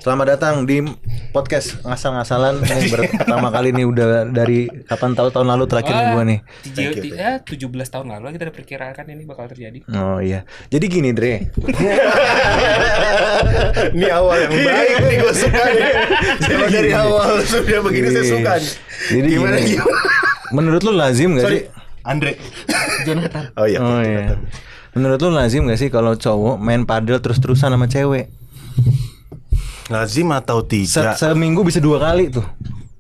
Selamat datang di podcast ngasal-ngasalan yang pertama kali nih, udah dari kapan, tahun lalu terakhir nih gue nih. 17 tahun lalu kita udah perkirakan ini bakal terjadi. Oh iya. Jadi gini, Dre. Ini awal yang baik nih, gue suka nih. Kalau dari awal sudah begini saya suka nih. Jadi Gimana? Menurut lu lazim gak sih? Andre. Jonathan. Oh iya. Oh iya. Menurut lu lazim gak sih kalau cowok main padel terus-terusan sama cewek? Lazim atau tidak? Seminggu bisa 2 kali tuh.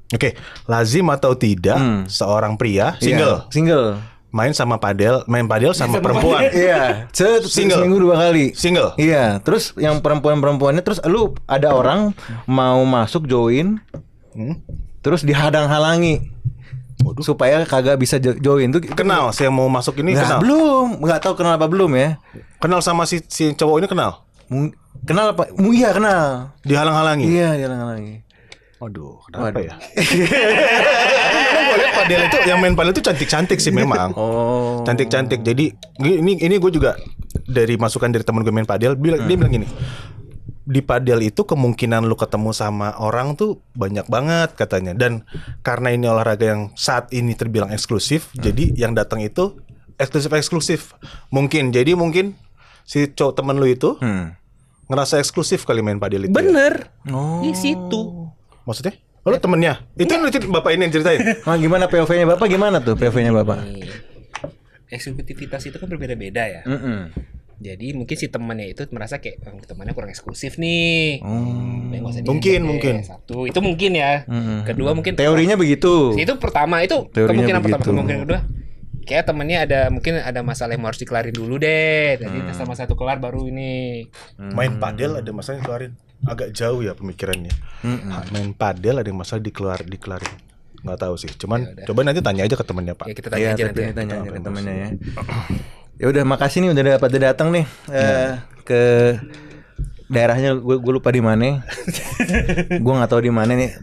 Oke, lazim atau tidak seorang pria single Iya, single main padel sama perempuan. Iya, Single. seminggu 2 kali. Single. Iya, terus yang perempuannya terus lu ada orang mau masuk join, terus dihadang-halangi. Supaya kagak bisa join tuh. Kenal si yang mau masuk ini Nggak, kenal. belum, nggak tahu kenal apa belum ya. Kenal sama si cowok ini kenal. Kenal apa? Iya kenal. Dihalang-halangi. Iya dihadang-halangi. Waduh, kenapa ya? Gue lihat padel itu, yang main padel itu cantik-cantik sih memang. Oh. Cantik-cantik. Jadi ini gue juga dari masukan dari teman gue main padel, dia bilang gini. Di padel itu kemungkinan lu ketemu sama orang tuh banyak banget katanya. Dan karena ini olahraga yang saat ini terbilang eksklusif, jadi yang datang itu eksklusif. Mungkin si cowok temen lu itu ngerasa eksklusif kali main padel itu. Bener. Oh. Di situ. Maksudnya? Oh, lu temennya? Itu bapak ini yang ceritain. Nah, gimana POV-nya Bapak? Gimana tuh POV-nya Bapak? Eksklusivitas itu kan berbeda-beda ya. Jadi mungkin si temannya itu merasa kayak temannya kurang eksklusif nih. Nggak usah Mungkin. Satu itu mungkin ya. Kedua mungkin Teorinya begitu. itu pertama itu Teorinya kemungkinan pertama. begitu. Kemungkinan kedua kayak temennya mungkin ada masalah yang harus dikelarin dulu deh. Jadi sama satu kelar baru ini. Main padel ada masalah yang keluarin. Agak jauh ya pemikirannya. Main padel ada yang masalah dikelarin. Nggak tahu sih. Cuman coba nanti tanya aja ke temennya, Pak. Ya kita tanya Iya, aja nanti. tapi tanya aja ke temennya ya. Ya udah, makasih nih udah datang nih ke daerahnya. Gue lupa di mana. Gue nggak tahu di mana nih.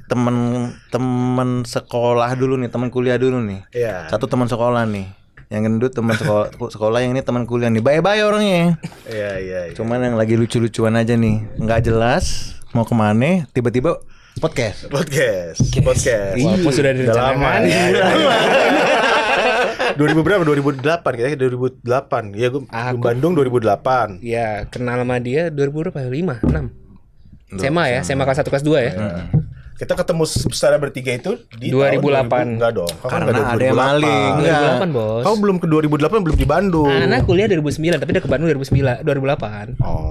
Temen sekolah dulu nih, teman kuliah dulu nih. Iya. Satu teman sekolah nih. Yang gendut teman sekolah, yang ini teman kuliah nih. Bye-bye orangnya. Iya. Cuman yang lagi lucu-lucuan aja nih. Nggak jelas mau kemana, tiba-tiba podcast. Walaupun sudah Udah lama direncanakan. ya. 2000 berapa? 2008 kayaknya 2008. Iya, gue Bandung 2008. Ya, kenal sama dia 2000 berapa? 5, 6. SMA ya, SMA kelas 1 kelas 2 ya. Kita ketemu secara bertiga itu di 2008. tahun 2000. Enggak dong. Kau kan Karena nggak ada yang maling. 2008, Bos. Kau belum ke 2008, belum di Bandung. Anak kuliah 2009, tapi dia ke Bandung 2008. Oh.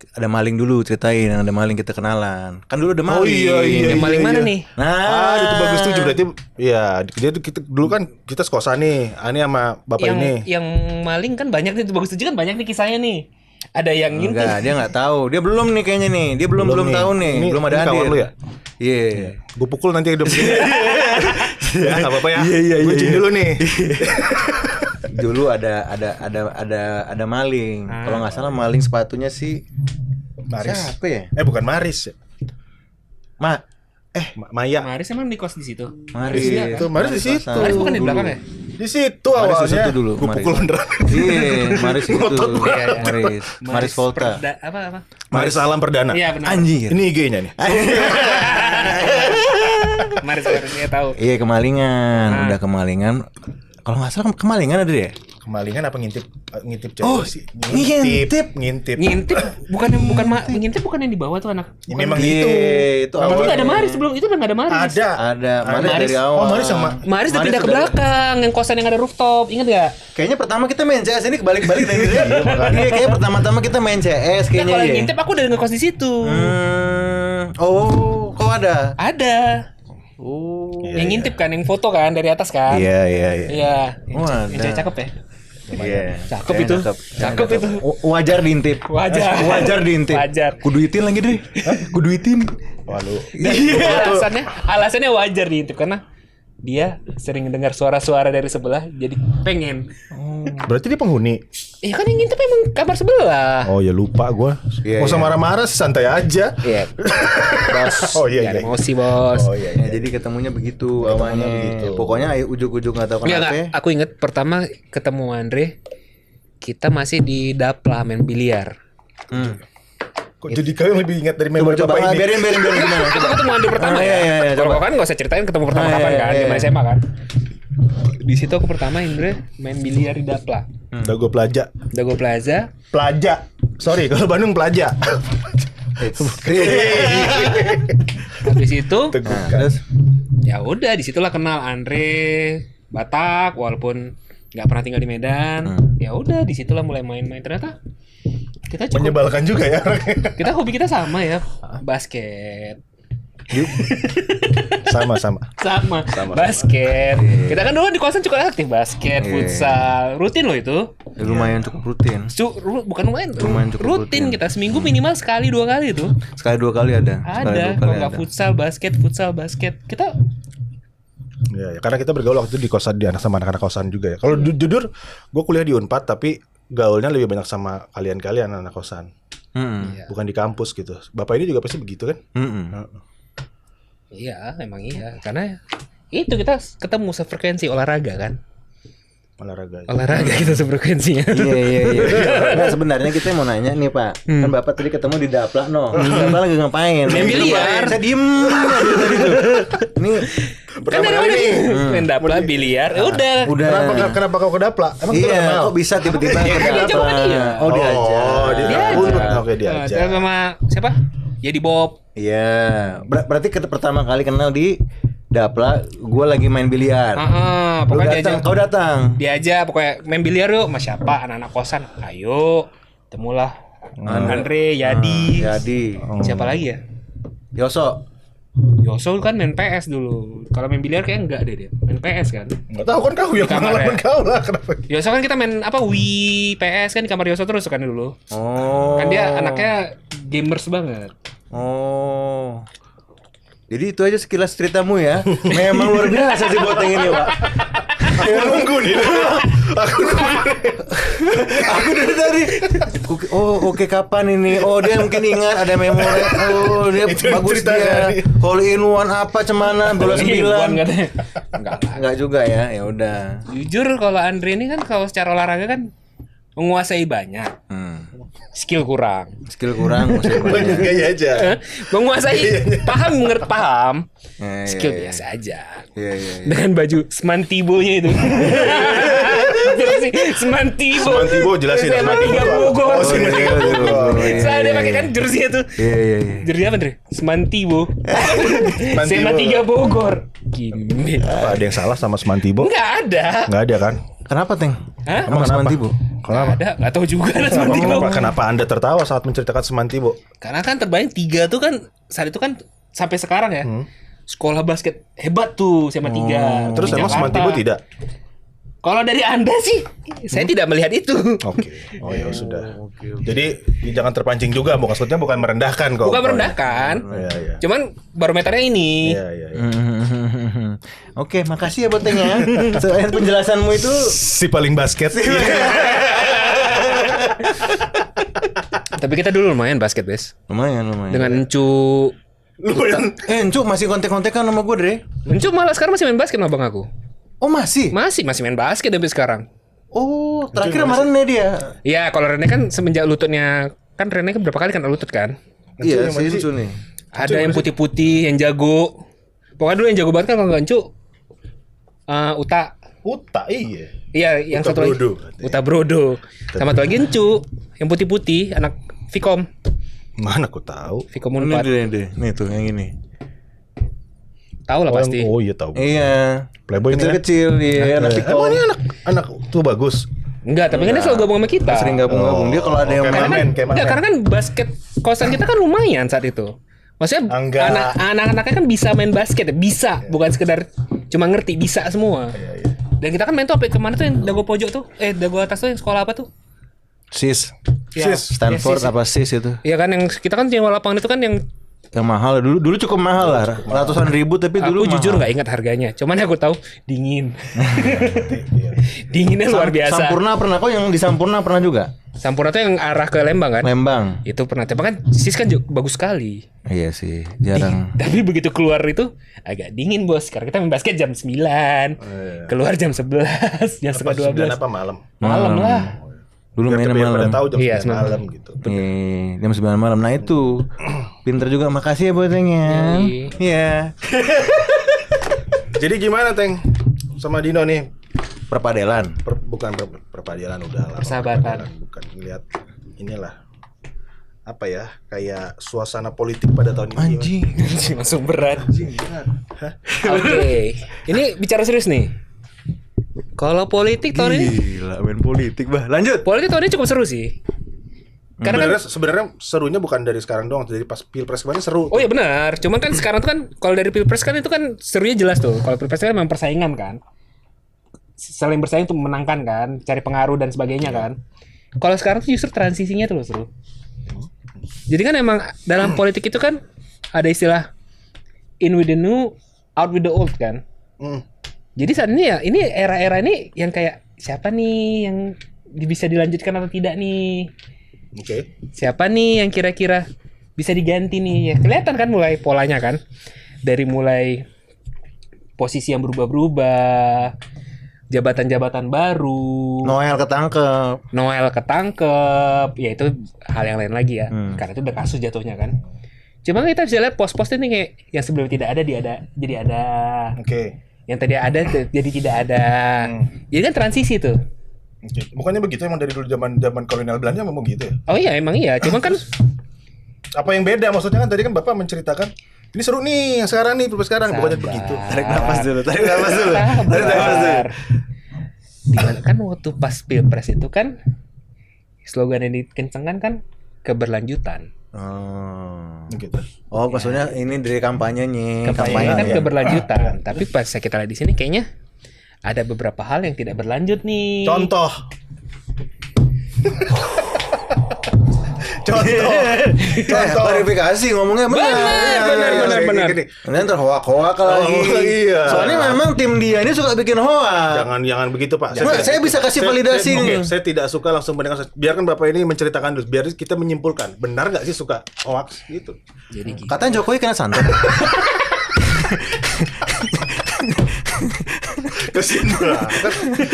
Ada maling dulu, ceritain. Ada maling, kita kenalan. Kan dulu ada maling. Oh iya. Yang maling mana nih? Nah, Itu bagus tuh berarti. Iya, dia tuh kita dulu kan kita sekosan nih. Ani sama bapak ini. Yang maling kan banyak nih, itu bagus tuh kan banyak nih kisahnya nih. Ada yang ngintip. enggak, dia nggak tahu. Dia belum nih kayaknya nih. Dia belum Belum nih. tahu nih. Ini Belum ada kawan hadir. lu ya? Iya. Gue pukul nanti hidup begini. Ya, enggak apa-apa ya. Iya. Gue izin dulu nih. Dulu ada maling. Kalau nggak salah maling sepatunya si Maris. siapa ya? Bukan Maris. Maya. Maris emang di kos di situ. Maris. Itu Maris di situ. Maris bukan di belakang ya? Di situ Maris di awalnya. situ dulu, Gue Maris. pukul beneran. Iya, Maris itu. Iya. Maris Volta. Apa? Maris Alam Perdana. Iya benar. Anjing ya? Ini IG-nya nih. Maris dia tahu. Iya, kemalingan. Udah kemalingan. Kalau nggak salah kemalingan ada deh. Kemalingan apa ngintip cewek Oh, sih? ngintip. Ngintip. Ngintip ngintip bukan yang di bawah tuh anak. Ya, memang Iya, itu. itu Tapi awalnya. nggak ada Maris sebelum itu, udah nggak ada Maris. Ada Maris dari awal. Oh, Maris sama Maris udah pindah ke udah- belakang, yang kosan yang ada rooftop, inget gak? Kayaknya pertama kita main CS, ini kebalik-balik dari dia. Iya, kayaknya pertama-tama kita main CS Nah, kayaknya kalau yang ya. ngintip aku udah ngekos di situ. Oh, kok ada? Ada. Oh. Yang ngintip kan, yang foto kan dari atas kan? Iya. Iya. Oh, Yang ada. cewek cakep ya? Iya. Cakep itu. Cakep itu. Wajar diintip. Wajar diintip. Wajar. Kuduitin lagi deh. Kuduitin. Waduh. Iya, alasannya wajar diintip karena dia sering dengar suara-suara dari sebelah, jadi pengen. Berarti dia penghuni. Iya kan yang ngintip emang kamar sebelah. Oh ya lupa gue. Iya, Gak usah iya. marah-marah, santai aja. Iya. Bos. Oh, iya, Jangan iya. emosi, Bos. Oh iya. Ya, jadi ketemunya begitu awalnya. begitu. Pokoknya ujung-ujung nggak tahu Enggak, kenapa. aku inget pertama ketemu Andre, kita masih di dapla main biliar. Kok jadi kalian lebih ingat dari memori Coba bapak ini? biarin gimana? Itu ketemu Andre pertama Ah, ya. iya, Kalau coba. kan nggak usah ceritain ketemu pertama kapan kan, iya. zaman SMA kan. Di situ aku pertama Indra main biliar di Dapla. Dago Plaza. Dago Plaza. Plaza. Sorry, kalau Bandung Plaza. Habis itu Terus ya udah disitulah kenal Andre Batak walaupun nggak pernah tinggal di Medan. Ya udah disitulah mulai main-main ternyata kita cukup Menyebalkan juga ya. kita hobi kita sama ya basket. Sama. Sama basket. Kita kan dulu di kosan cukup aktif basket, futsal, rutin loh itu. lumayan cukup rutin. Bukan lumayan, Lumayan cukup rutin. kita seminggu minimal sekali 2 kali itu. Sekali 2 kali ada. Ada, kalau nggak futsal basket kita. Ya, karena kita bergaul waktu itu di kosan di sama anak-anak kosan juga ya. Kalau jujur, gue kuliah di Unpad tapi gaulnya lebih banyak sama kalian anak kosan. Bukan di kampus gitu. Bapak ini juga pasti begitu kan? Iya, emang iya. Karena itu kita ketemu sefrekuensi olahraga kan. Olahraga kita sefrekuensinya. Iya. Nah, sebenarnya kita mau nanya nih Pak. Kan Bapak tadi ketemu di Dapla Bapak lagi ngapain? Main biliar. Saya diem aja tadi tuh. Ini Kan dari mana nih? Main Dapla, biliar. Ya udah. Kenapa kau ke Dapla? Emang kita iya, kenal? kok bisa tiba-tiba ke Dia Dapla? coba dia. Oh, diajak. Oke, Nah, diajak. sama siapa? Jadi Bob. Iya. Berarti kita pertama kali kenal di Dapla, gue lagi main biliar. Lu Pokoknya datang, kau datang. diajak pokoknya main biliar yuk sama siapa anak-anak kosan. Ayo, temulah Andre, Yadi. Siapa lagi ya? Yoso. Yoso kan main PS dulu. Kalau main biliar kayak enggak deh dia. Main PS kan. Nggak tahu kan kau yang Di kamar pengalaman ya? kau lah kenapa? Yoso kan kita main apa Wii PS kan di kamar Yoso terus kan dulu. Oh. Kan dia anaknya gamers banget. Oh. Jadi itu aja sekilas ceritamu ya. Memang luar biasa sih Boteng ini, Pak. Aku nunggu nih. Aku dari tadi. Oke, kapan ini? Oh, dia mungkin ingat ada memori. Oh, dia Itu yang bagus cerita dia. kan? Hole in one apa cemana? Bola 9. Katanya. Enggak lah. Enggak juga ya. Ya udah. Jujur kalau Andre ini kan kalau secara olahraga kan menguasai banyak. Skill kurang. Skill kurang, masih Banyak banyak. gaya aja. Menguasai paham. Ya, Skill ya, biasa aja. Iya. Dengan baju Semantibo-nya itu. Jersey Semantibo. Semantibo jelasin. SMA 3 Bogor. Oh, iya. Saya dia pakai kan jersey itu. Iya. Jersey apa, Andre? Semantibo. SMA 3 Bogor. Gini. Apa ada yang salah sama Semantibo? Enggak ada. Nggak ada kan? Kenapa, Teng? Hah? Emang Semantibo? Kenapa? Ada, enggak tahu juga ada Semantibo. Kenapa Anda tertawa saat menceritakan Semantibo? Karena kan terbayang 3 tuh kan saat itu kan sampai sekarang ya. Sekolah basket hebat tuh SMA 3. Terus Di emang Jakarta. Semantibo tidak? Kalau dari Anda sih, saya tidak melihat itu. Oke. Oh ya sudah. Jadi jangan terpancing juga, maksudnya bukan merendahkan kok. Bukan merendahkan. Iya. Cuman barometernya ini. Iya. Oke, makasih ya Boteng ya. Selain penjelasanmu itu Si paling basket. Tapi kita dulu lumayan basket, Bes. lumayan. Dengan Encu. Lumayan. Encuk masih kontek-kontekan sama gue, Dre. Encu malah sekarang masih main basket sama bang aku. Oh, masih? Masih main basket sampai sekarang. Oh, terakhir kemarin nih dia. Ya, kalau Rene kan semenjak lututnya kan Rene kan berapa kali kena lutut kan? Iya, yang mana si sih? Encu nih. Ada yang putih-putih, yang jago. Pokoknya dulu yang jago banget kan kalau nggak Encu. Uta. Uta iya. Iya, yang Uta satu lagi. Brodo, katanya. Uta Brodo. Sama satu lagi Encu, yang putih-putih, anak Vkom. Mana aku tahu. Vkom Ini 4. dia. Nih tuh yang ini. Tahu lah pasti. Oh iya tahu. Iya. Playboy ini kan? Kecil-kecil dia anak Emang Vicom. ini anak tuh bagus. Enggak, tapi kan dia selalu gabung sama kita. Sering gabung-gabung. Dia kalau ada yang kayak main main, kayak Enggak, main. karena kan basket kosan kita kan lumayan saat itu. Maksudnya Enggak. anak-anaknya kan bisa main basket, bisa, bukan sekedar cuma ngerti, bisa semua. Iya. Dan kita kan main tuh sampai kemana tuh yang dago pojok tuh? Dago atas tuh yang sekolah apa tuh? Sis. Ya, Stanford ya, apa Sis itu. Iya kan yang kita kan yang lapangan itu kan yang Yang mahal dulu cukup mahal lah. Ratusan ribu tapi dulu aku jujur mahal. nggak ingat harganya. Cuman aku tahu dingin. Dinginnya luar biasa. Sampurna pernah kok yang di Sampurna pernah juga? Sampurna tuh yang arah ke Lembang kan? Lembang. Itu pernah. Tapi kan Sis kan bagus sekali. Iya sih, jarang. Tapi begitu keluar itu agak dingin bos. Karena kita main basket jam 9. Keluar jam 11, jam setengah 12. Apa malam? Malam lah. Dulu Biar mainnya biar pada malam. tahu jam Iya, 9 malam gitu. Jam 9 malam. Nah itu pinter juga, makasih ya buat Tengnya. Iya. Jadi gimana Teng sama Dino nih? Perpadelan. Bukan perpadilan udah lama. Persahabatan. Bukan lihat inilah apa ya, kayak suasana politik pada tahun ini. Anjing. Langsung berat. Hah? Oke. Ini bicara serius nih. Kalau politik tahun ini, Gila main politik bah. Lanjut. politik tahun ini cukup seru sih. Karena kan, Sebenarnya serunya bukan dari sekarang doang, dari pas Pilpres kemarin seru. oh iya benar. Cuman kan sekarang tuh kan kalau dari Pilpres kan itu kan serunya jelas tuh. Kalau Pilpres kan memang persaingan kan. Saling bersaing untuk memenangkan kan, cari pengaruh dan sebagainya kan. Kalau sekarang tuh justru transisinya tuh loh seru. Jadi kan emang dalam politik itu kan ada istilah in with the new, out with the old kan. Hmm. Jadi saat ini ya, ini era-era ini yang kayak siapa nih yang bisa dilanjutkan atau tidak nih? Oke. Siapa nih yang kira-kira bisa diganti nih? Ya kelihatan kan mulai polanya kan. Dari mulai posisi yang berubah-berubah, jabatan-jabatan baru, Noel ketangkep. Noel ketangkep, ya itu hal yang lain lagi ya. Karena itu udah kasus jatuhnya kan. Cuma kita bisa lihat pos-pos ini kayak yang sebelumnya tidak ada jadi ada. Oke. Yang tadi ada jadi tidak ada. Jadi kan transisi tuh. Oke. Bukannya begitu emang dari dulu zaman kolonial Belanda memang gitu ya? Oh iya emang iya. Cuma kan Apa yang beda maksudnya kan tadi kan Bapak menceritakan ini seru nih yang sekarang nih Pilpres sekarang bukannya begitu. Tarik nafas dulu. Tarik nafas dulu. Tarik nafas dulu. sabar. Dimana kan waktu pas Pilpres itu kan slogan yang dikencengkan kan keberlanjutan. Oh. Gitu. Oh, maksudnya ini dari kampanyenya. Kampanye kan ya. keberlanjutan. Tapi pas kita lihat di sini kayaknya ada beberapa hal yang tidak berlanjut nih. Contoh. Contoh. Klarifikasi ngomongnya benar. Benar. Nanti terhoak-hoak lagi. Iya. Soalnya memang tim dia ini suka bikin hoak. Jangan begitu Pak. Saya bisa kasih validasi nih. Saya tidak suka langsung mendengar. Biarkan Bapak ini menceritakan dulu. Biar kita menyimpulkan. Benar nggak sih suka hoax gitu? Jadi gitu. Katanya Jokowi kena santet. Kesin banget.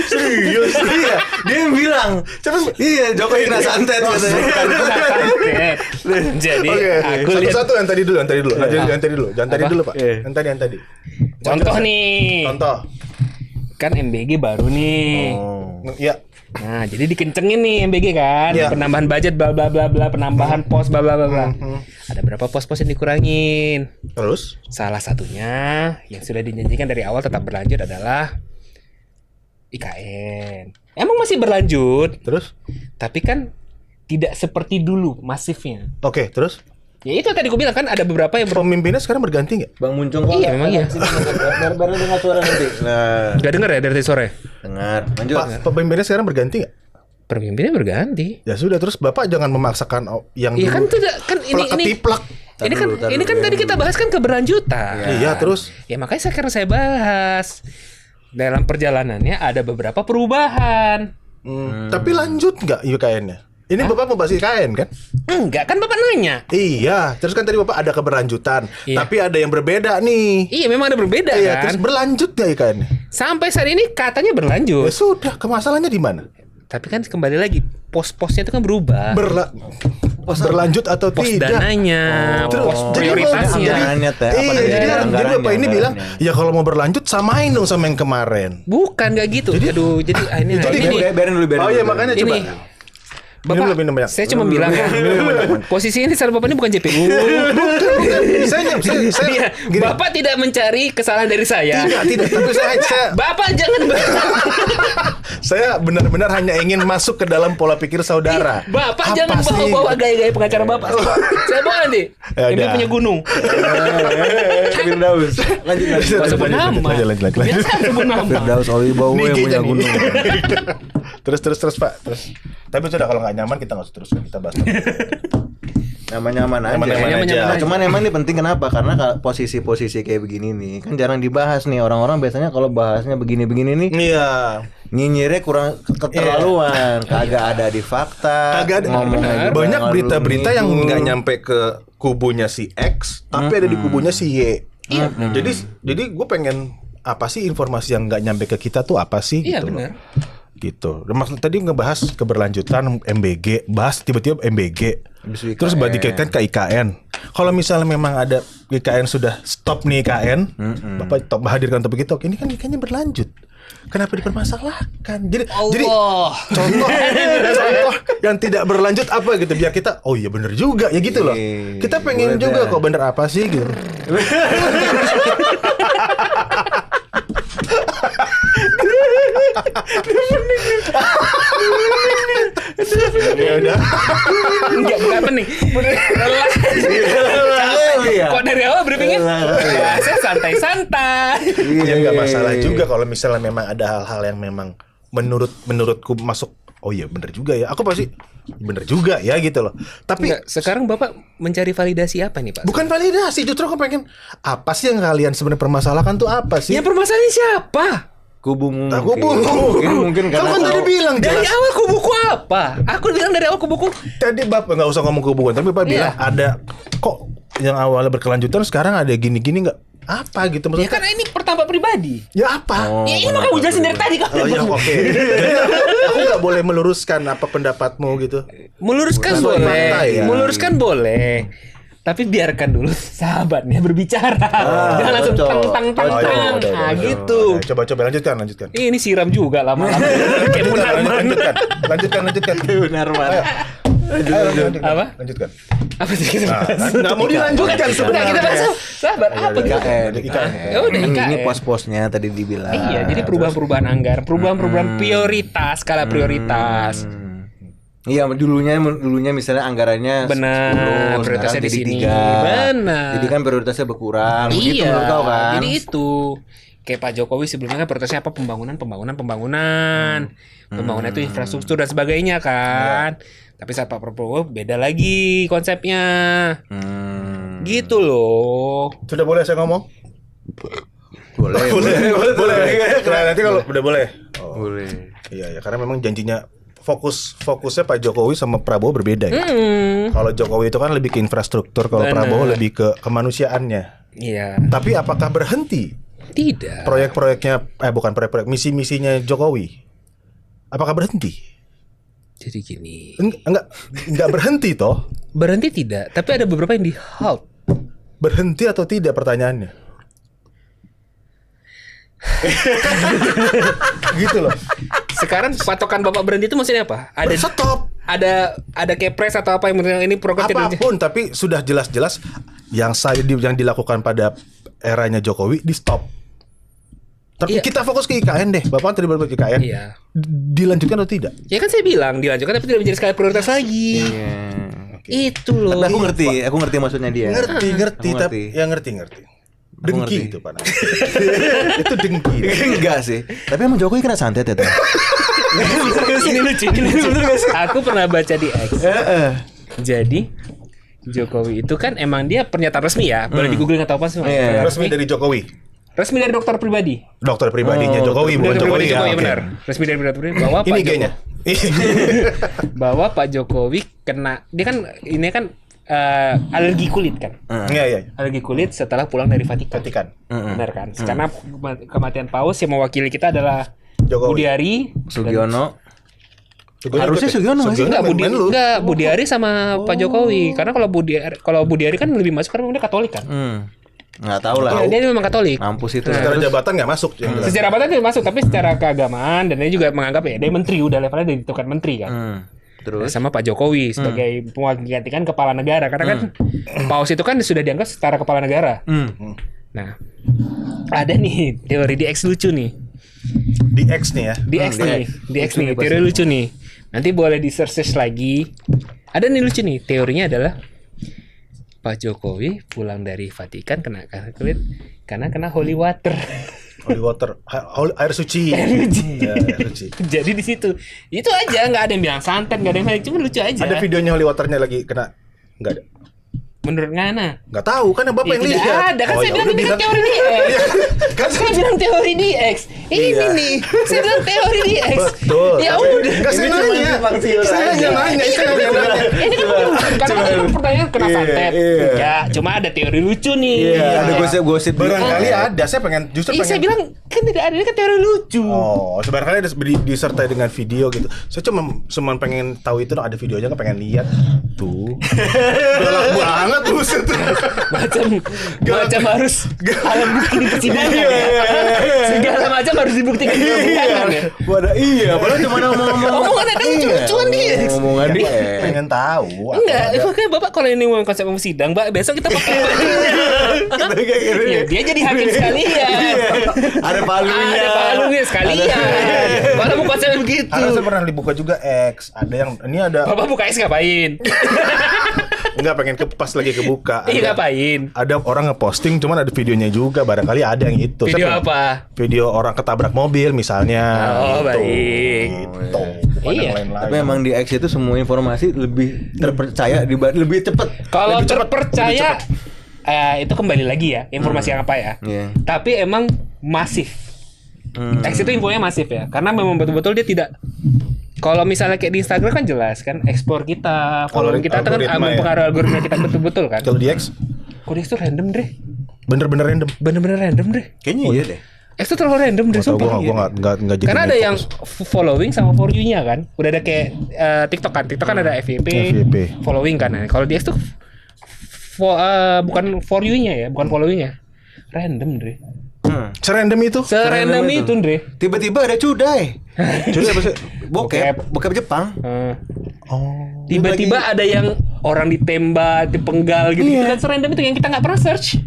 Serius. Iya, dia yang bilang. Iya, Jokowi kena santet katanya. Jadi Oke. aku lihat Satu-satu yang tadi dulu. Jangan tadi dulu Pak. Yang tadi. contoh nih. Contoh. Kan MBG baru nih. Oh. Ya. Nah, jadi dikencengin nih MBG kan, Iya. penambahan budget bla bla bla bla, penambahan pos bla bla bla bla. Ada berapa pos-pos yang dikurangin? Terus? Salah satunya yang sudah dijanjikan dari awal tetap berlanjut adalah IKN. Emang masih berlanjut, Terus? tapi kan tidak seperti dulu masifnya. Oke, terus? Ya itu tadi gue bilang kan ada beberapa yang Pemimpinnya sekarang berganti nggak? Bang Muncung kok. Iya, memang iya. Baru dengar suara nanti. Nah, Gak denger ya dari sore? dengar. Lanjut. Pak, pemimpinnya sekarang berganti nggak? Pemimpinnya berganti. Ya sudah, terus Bapak jangan memaksakan yang Iya kan dulu tidak kan ini ketiplak. ini kan tadi kita bahas kan keberlanjutan. Iya, terus? Ya makanya sekarang saya bahas dalam perjalanannya ada beberapa perubahan. Tapi lanjut nggak IKN-nya? Ini Bapak mau bahas IKN kan? Enggak kan Bapak nanya. Iya, terus kan tadi Bapak ada keberlanjutan, Iya. tapi ada yang berbeda nih. Iya memang ada berbeda Iya, kan. terus berlanjut nggak IKN-nya? Sampai saat ini katanya Ya berlanjut. sudah, kemasalahnya di mana? Tapi kan kembali lagi pos-posnya itu kan berubah. Berlanjut atau Pos tidak? dananya, Terus, pos jadi prioritasnya. Anggarannya, Teh. Apa Iya, dari jadi anggarannya, Bapak ini bilang, anggarannya. ya kalau mau berlanjut samain dong sama yang kemarin. Bukan nggak gitu. Aduh, jadi ini Biarin dulu. Oh iya, makanya ini. coba. Bapak, Minum banyak. saya cuma bilang kan, posisi ini salah Bapak ini bukan JPU. Saya Iya, gini. Bapak tidak mencari kesalahan dari saya. Tidak, tapi saya Bapak jangan saya benar-benar hanya ingin masuk ke dalam pola pikir saudara. Bapak Apa jangan sih? bawa-bawa gaya-gaya pengacara Bapak. Saya bawa nanti. Ya Ini udah. punya gunung. Firdaus. Lanjut. Gak sebut nama. Lanjut. Biasa sebut nama. Firdaus Owibowo yang Niki punya jadi. gunung. Terus Pak. Tapi sudah kalau nggak nyaman kita nggak usah terus kita bahas. Nyaman-nyaman aja. Nyaman-nyaman aja. Cuman emang ini penting kenapa? Karena posisi-posisi kayak begini nih kan jarang dibahas nih. Orang-orang biasanya kalau bahasnya begini-begini nih Iya. nyinyirnya kurang keterlaluan. Kagak ada di fakta. Kagak ada. ngomongnya juga Banyak ngalur berita-berita yang ngidul. nggak nyampe ke kubunya si X, tapi ada di kubunya si Y. Iya. Jadi gue pengen apa sih informasi yang nggak nyampe ke kita tuh apa sih? Iya gitu loh. benar. gitu. Maksud tadi ngebahas keberlanjutan MBG, bahas tiba-tiba MBG. Terus dikaitkan ke IKN. Kalau misalnya memang ada IKN sudah stop nih IKN, Bapak stop hadirkan topik itu. Ini kan IKN-nya berlanjut. Kenapa dipermasalahkan? Jadi contoh yang tidak berlanjut apa gitu biar kita oh iya bener juga ya gitu loh. Kita pengen juga kok bener apa sih gitu. Ya udah. Enggak pening. Kok dari awal briefingnya? Saya santai-santai. Ya nggak masalah juga kalau misalnya memang ada hal-hal yang memang menurutku masuk. Oh iya bener juga ya. Aku pasti bener juga ya gitu loh. Tapi Enggak, sekarang Bapak mencari validasi apa nih, Pak? bukan validasi, justru aku pengen apa sih yang kalian sebenarnya permasalahkan tuh apa sih? Yang permasalahannya siapa? Kubu mungkin. Mungkin karena kamu kan tadi bilang Dari jelas. awal kubuku apa? Aku bilang dari awal kubuku. Tadi Bapak nggak usah ngomong hubungan, tapi Bapak bilang ada kok yang awalnya berkelanjutan sekarang ada gini-gini nggak? Apa gitu Ya maksudnya? karena ini pertama pribadi. Ya apa? Ya ini mah kamu jelasin dari tadi kan. Oh ya oke. Jadi aku nggak boleh meluruskan apa pendapatmu gitu. Meluruskan Sesuai boleh. fakta ya. Meluruskan boleh. Tapi biarkan dulu sahabatnya berbicara. Jangan langsung cocok. tang. Udah, Nah gitu. Oke, coba lanjutkan. Ini siram juga lama-lama. Kayak Munarman. Lanjutkan. Benar mana? Lanjutkan. Apa? Lanjutkan. Apa sih kita bahas? Nggak mau dilanjutkan Udah sebenarnya. kita bahas sahabat apa gitu? IKN. Ya udah Ini IKN. pos-posnya tadi dibilang. Iya, jadi perubahan-perubahan anggaran, perubahan-perubahan prioritas, skala prioritas. Iya, dulunya misalnya anggarannya Benar, 10, prioritasnya sekarang di jadi sini. 3. Benar. Jadi kan prioritasnya berkurang. Begitu Iya, menurut kau kan? jadi itu. Kayak Pak Jokowi sebelumnya kan prioritasnya apa? Pembangunan. Pembangunan itu infrastruktur dan sebagainya kan. Tapi saat Pak Prabowo beda lagi konsepnya. Gitu loh. Sudah boleh saya ngomong? Boleh. Boleh. Nah, nanti kalau udah boleh. Boleh. Iya ya, karena memang janjinya fokusnya Pak Jokowi sama Prabowo berbeda ya. Kalau Jokowi itu kan lebih ke infrastruktur, kalau Benar. Prabowo lebih ke kemanusiaannya. Iya. Tapi apakah berhenti Tidak. proyek-proyeknya bukan proyek-proyek misi-misinya Jokowi? Apakah berhenti? Jadi gini. Enggak berhenti toh. Berhenti tidak, tapi ada beberapa yang di halt. Berhenti atau tidak pertanyaannya? Gitu loh. Sekarang patokan Bapak berhenti itu maksudnya apa? Stop. Ada kepres atau apa yang ini program tidak Apapun tapi sudah jelas-jelas yang dilakukan pada eranya Jokowi di stop. Tapi Iya. kita fokus ke IKN deh. Bapak tadi berbagi IKN. Iya. Dilanjutkan atau tidak? Ya kan saya bilang dilanjutkan tapi tidak menjadi skala prioritas lagi. Iya. Itu loh. Tapi aku ngerti maksudnya dia. Ngerti Aku tapi ya ngerti. Dengki ngerti. itu Pak. Itu dengki. Enggak sih. Tapi emang Jokowi kena santet ya, Teh? Ini lucu. Aku pernah baca di X. Jadi Jokowi itu kan emang dia pernyataan resmi ya. Boleh di Google atau apa sih? Iya. Resmi dari Jokowi. Resmi dari dokter pribadi. Dokter pribadinya Jokowi bukan Dokter Jokowi pribadi ya. Jokowi Oke. benar. Resmi dari dokter pribadi bahwa Ini Pak G-nya. bahwa Pak Jokowi kena dia kan ini kan alergi kulit kan. Iya. Alergi kulit setelah pulang dari Vatikan. Benar kan? Karena kematian Paus yang mewakili kita adalah Jokowi. Budiari, Sugiono. Harusnya Sugiono nggak sih? Enggak Budiari sama Pak Jokowi. Karena kalau Budiari kan lebih masuk karena dia Katolik kan. Nggak tahu lah. Dia memang Katolik. Mampus itu. Secara jabatan nggak masuk yang jelas. Secara jabatan dia masuk, tapi secara keagamaan dan dia juga menganggap ya dia menteri, udah levelnya dia ditentukan menteri kan. Terus Sama Pak Jokowi sebagai menggantikan kepala negara karena kan Paus itu kan sudah dianggap setara kepala negara. Nah, ada nih teori di X lucu nih. Di X nih ya. Di X nih, di X nih, teori lucu nih. Nanti boleh di search lagi. Ada nih lucu nih, teorinya adalah Pak Jokowi pulang dari Vatikan kena kulit karena kena holy water. Holy water, air suci. Air suci. Ya, air suci. Jadi di situ itu aja, nggak ada yang bilang santet, nggak ada yang bilang, cuma lucu aja. Ada videonya holy waternya lagi kena? Nggak ada. Menurut Ngana? Nggak tahu kan yang bapak yang tidak lihat. ada kan Oh, saya ya bilang udah ini kan bilang. teori di X. Kan Saya bilang teori di X. Ini Iya. nih, saya bilang teori di X. Betul. Ya Tapi- udah. Nggak, saya nanya. Saya nanya. Ini kan karena kan pertanyaan kena santet. iya. Ya, cuma ada teori lucu nih. Iya, ada gosip-gosip. Barangkali ada. Saya pengen justru Iya, saya bilang kan tidak ada, ini kan teori lucu. Oh, sebenarnya ada disertai dengan video gitu. Saya cuma pengen tahu itu, ada videonya kan pengen lihat. Tuh. Galak banget buset. Macam harus alat bukti di persidangan ya. Segala macam harus dibuktikan di persidangan ya. Padahal cuma ngomong-ngomong. Omongan ada lucu-lucuan di X. Ngomongan di Pengen tahu. Enggak, makanya Bapak kalau ini mau konsep sidang, Mbak, besok kita pakai ya, dia jadi hakim sekalian. Ada palunya. Ada palunya sekalian. Kalau mau konsep begitu. Karena saya pernah dibuka juga X. Ada yang ini ada Bapak buka X ngapain? enggak pengen pas lagi kebuka. Iya, Ada- ngapain? Ada orang ngeposting, cuman ada videonya juga. Barangkali ada yang itu. Video Saya apa? Video orang ketabrak mobil misalnya. Oh, Gitu. baik. Gitu. Bukan Iya. yang lain-lain. Tapi emang di X itu semua informasi lebih terpercaya lebih cepat. Kalau Lebih cepat, terpercaya itu kembali lagi ya, informasi yang apa ya. Iya. Tapi emang masif. X itu infonya masif ya, karena memang betul-betul dia tidak. Kalau misalnya kayak di Instagram kan jelas kan, explore kita, following kita itu kan Algoritma ya. mempengaruhi algoritma kita betul-betul kan. Kalau di X Kode X itu random deh, bener-bener random. bener-bener random deh. Kayaknya iya deh. X itu terlalu random deh, Nggak tahu, sumpah. gua nggak jadi Karena ada fokus. yang following sama for you-nya kan. Udah ada kayak TikTok kan. TikTok kan ada FYP, FYP. following kan. Nah, kalau di X tuh bukan for you-nya ya, bukan following-nya. Random, Dre. Serandom itu. Serandom itu, Dre. Tiba-tiba ada cudai. Jadi apa sih? Bokep Jepang. Oh. Tiba-tiba ada yang orang ditembak, dipenggal gitu. Itu kan serandom itu yang kita nggak pernah search.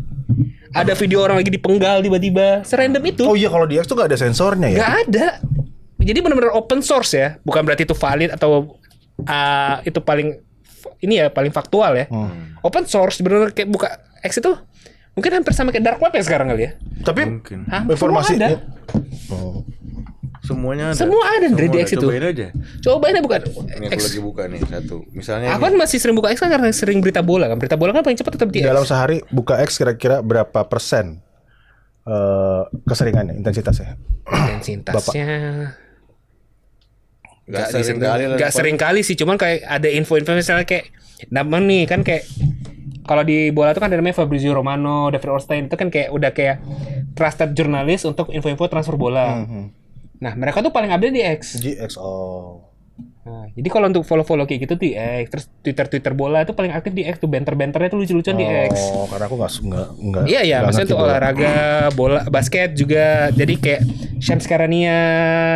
Ada video orang lagi dipenggal tiba-tiba. Serandom itu. Oh iya, kalau di X tuh nggak ada sensornya ya. Nggak ada. Jadi benar-benar open source ya. Bukan berarti itu valid atau itu paling ini ya paling faktual ya. Open source benar-benar kayak buka X itu mungkin hampir sama kayak dark web ya sekarang kali ya. Tapi Mungkin. informasi Semua ada. Oh. Semuanya ada. Semua ada Dre, di X itu. Cobain aja. Cobain aja bukan Ini aku X. lagi buka nih satu. Misalnya Aku kan masih sering buka X kan karena sering berita bola kan. Berita bola kan paling cepat tetap di Dalam X. sehari buka X kira-kira berapa persen keseringannya, intensitasnya? Intensitasnya Nggak Gak sering kali sih, cuman kayak ada info-info misalnya kayak nama nih kan kayak kalau di bola tuh kan ada namanya Fabrizio Romano, David Ornstein itu kan kayak udah kayak trusted jurnalis untuk info-info transfer bola. Nah mereka tuh paling update di X. GX. Oh. Nah, jadi kalau untuk follow-follow kayak gitu di X, terus Twitter bola itu paling aktif di X tuh banter-banternya tuh lucu-lucuan di X. Oh, karena aku nggak. Iya ya, nggak maksudnya ngerti untuk bola. olahraga, bola, basket juga. Jadi kayak Shams Karania,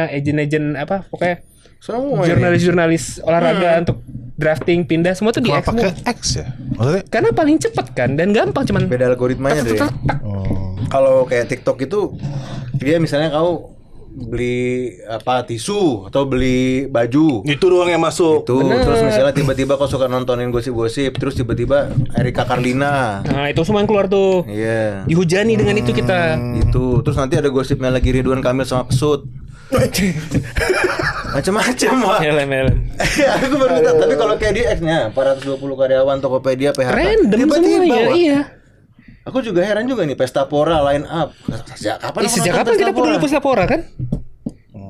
agent-agent apa pokoknya semua jurnalis-jurnalis olahraga untuk drafting pindah semua tuh di X Kenapa semua. pakai X ya? Maksudnya? Karena paling cepat kan dan gampang cuman beda algoritmanya deh. Oh. Kalau kayak TikTok itu dia misalnya kau beli apa tisu atau beli baju Itu doang yang masuk. itu terus misalnya tiba-tiba kau suka nontonin gosip-gosip terus tiba-tiba Erika Carlina Nah, itu semua yang keluar tuh. iya Dihujani dengan itu kita. itu terus nanti ada gosipnya lagi Ridwan Kamil sama Pesut macam-macam wah. Helen. Aku baru tahu tapi kalau kayak di X-nya 420 karyawan Tokopedia PHK Random semuanya, wah. iya. Aku juga heran juga nih Pesta Pora line up sejak kapan aku Sejak nonton kapan Pesta kita peduli Pora? Pesta Pora kan?